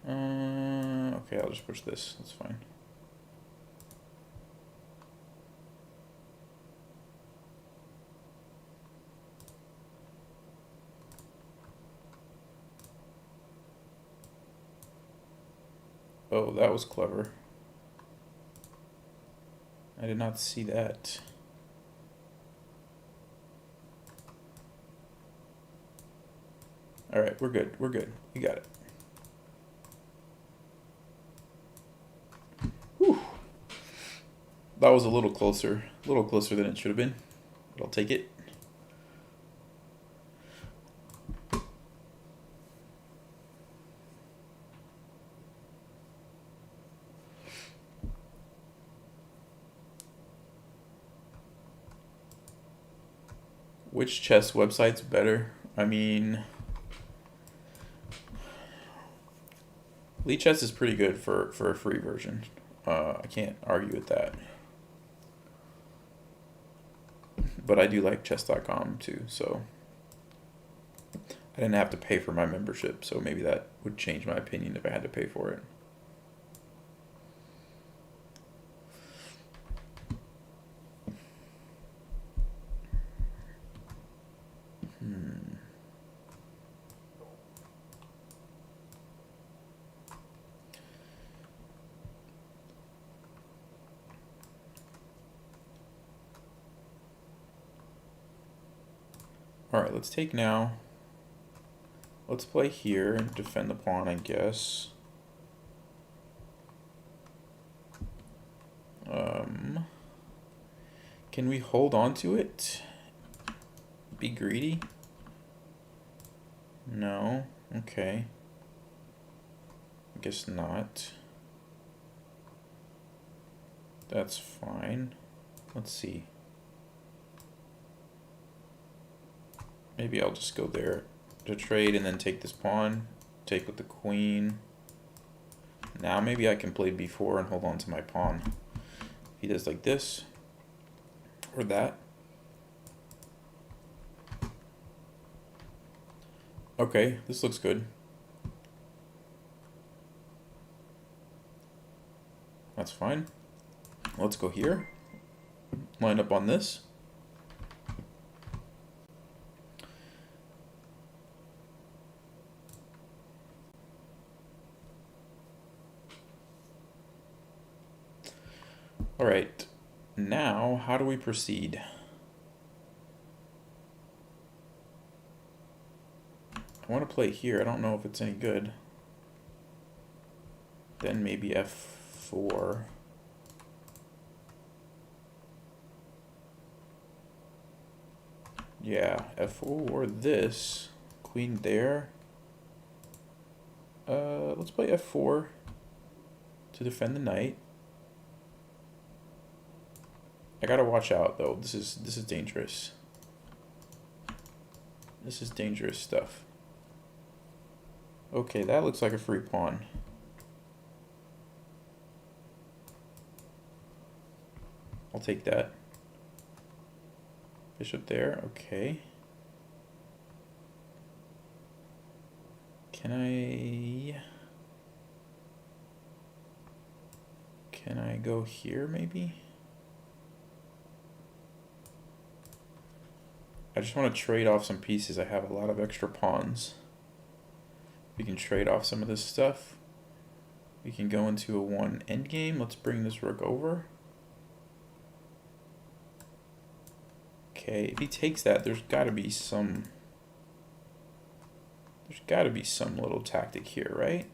A: Okay, I'll just push this. That's fine. Oh, that was clever. I did not see that. All right, we're good. We're good. We got it. Whew. That was a little closer than it should have been, but I'll take it. Which chess website's better? I mean, Lichess is pretty good for a free version. I can't argue with that. but I do like chess.com too, so I didn't have to pay for my membership, so maybe that would change my opinion if I had to pay for it. Alright, let's take now. Let's play here and defend the pawn, I guess. Can we hold on to it? Be greedy? No. Okay. I guess not. That's fine. Let's see. Maybe I'll just go there to trade and then take this pawn. Take with the queen. Now maybe I can play b4 and hold on to my pawn. He does like this. Or that. Okay, this looks good. That's fine. Let's go here. Line up on this. All right, now how do we proceed? I want to play here. I don't know if it's any good. Then maybe f4. Yeah, f4 or this. Queen there. Let's play f4 to defend the knight. I gotta watch out though. This is dangerous. This is dangerous stuff. Okay, that looks like a free pawn. I'll take that. Bishop there, okay. Can I go here maybe? I just want to trade off some pieces. I have a lot of extra pawns. We can trade off some of this stuff. We can go into a 1 endgame. Let's bring this rook over. Okay, if he takes that, there's got to be some little tactic here, right?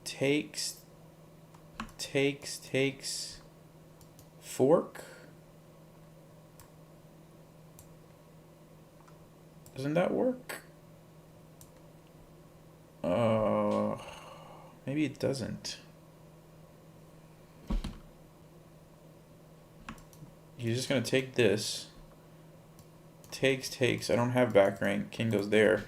A: Takes, fork. Doesn't that work? Maybe it doesn't. He's just gonna take this. Takes. I don't have back rank. King goes there.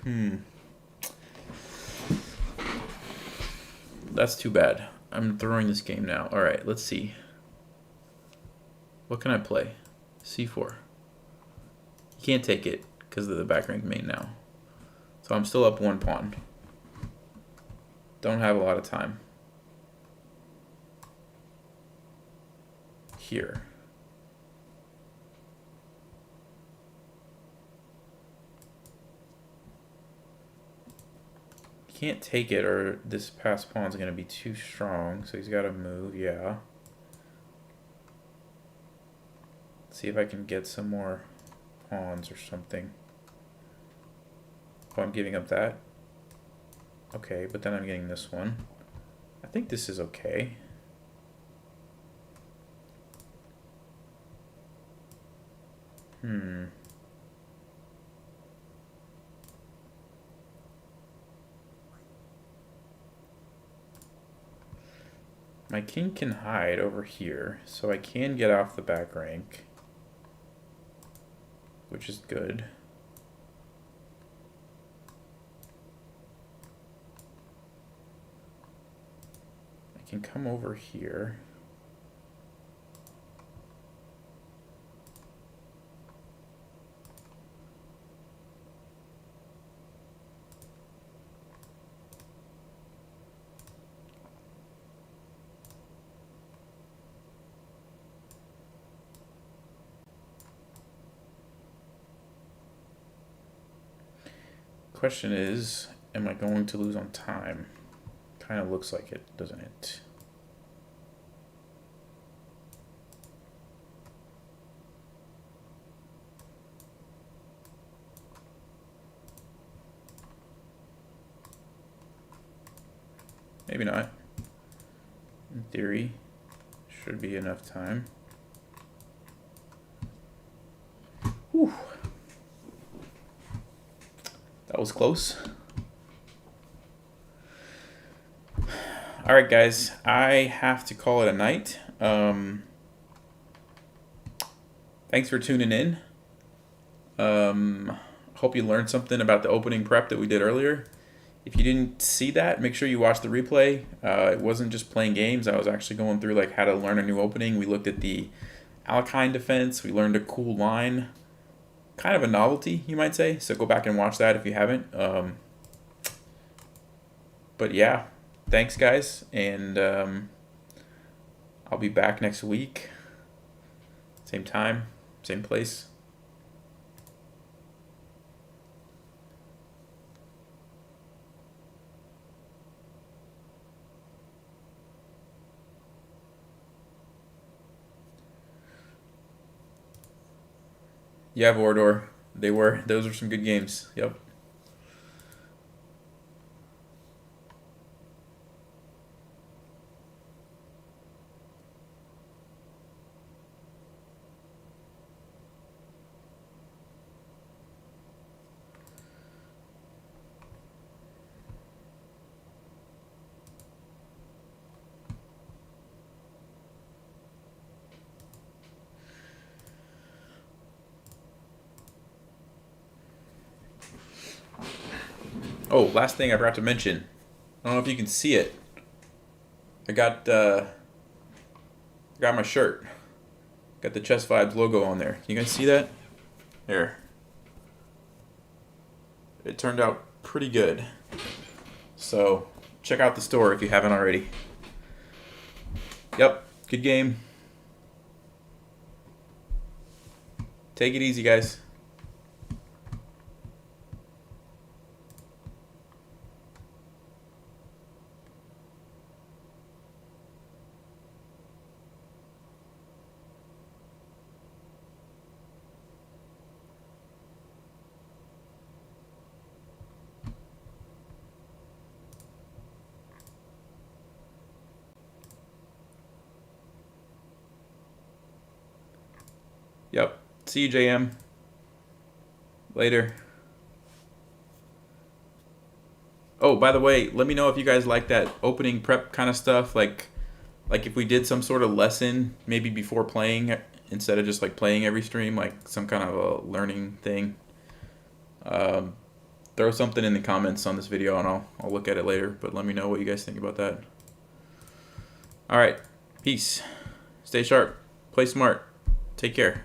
A: That's too bad. I'm throwing this game now. All right, let's see. What can I play? c4. You can't take it because of the back rank main now. So I'm still up 1 pawn. Don't have a lot of time. Here. Can't take it or this passed pawn's gonna be too strong, so he's gotta move, yeah. Let's see if I can get some more pawns or something. Oh, I'm giving up that. Okay, but then I'm getting this one. I think this is okay. My king can hide over here, so I can get off the back rank, which is good. I can come over here. question is, am I going to lose on time? Kind of looks like it, doesn't it? Maybe not. In theory, should be enough time. Whew. That was close. All right, guys, I have to call it a night. Thanks for tuning in. Hope you learned something about the opening prep that we did earlier. If you didn't see that, make sure you watch the replay. It wasn't just playing games. I was actually going through like how to learn a new opening. We looked at the Alekhine defense. We learned a cool line. Kind of a novelty, you might say. So go back and watch that if you haven't. But yeah, thanks guys. And I'll be back next week. Same time, same place. Yeah, Vorador. Those were some good games. Yep. Oh, last thing I forgot to mention. I don't know if you can see it. I got my shirt. Got the Chess Vibes logo on there. Can you guys see that? There. It turned out pretty good. So check out the store if you haven't already. Yep, good game. Take it easy, guys. Yep. See you, JM. Later. Oh, by the way, let me know if you guys like that opening prep kind of stuff. Like if we did some sort of lesson, maybe before playing, instead of just like playing every stream, like some kind of a learning thing. Throw something in the comments on this video and I'll look at it later. But let me know what you guys think about that. All right. Peace. Stay sharp. Play smart. Take care.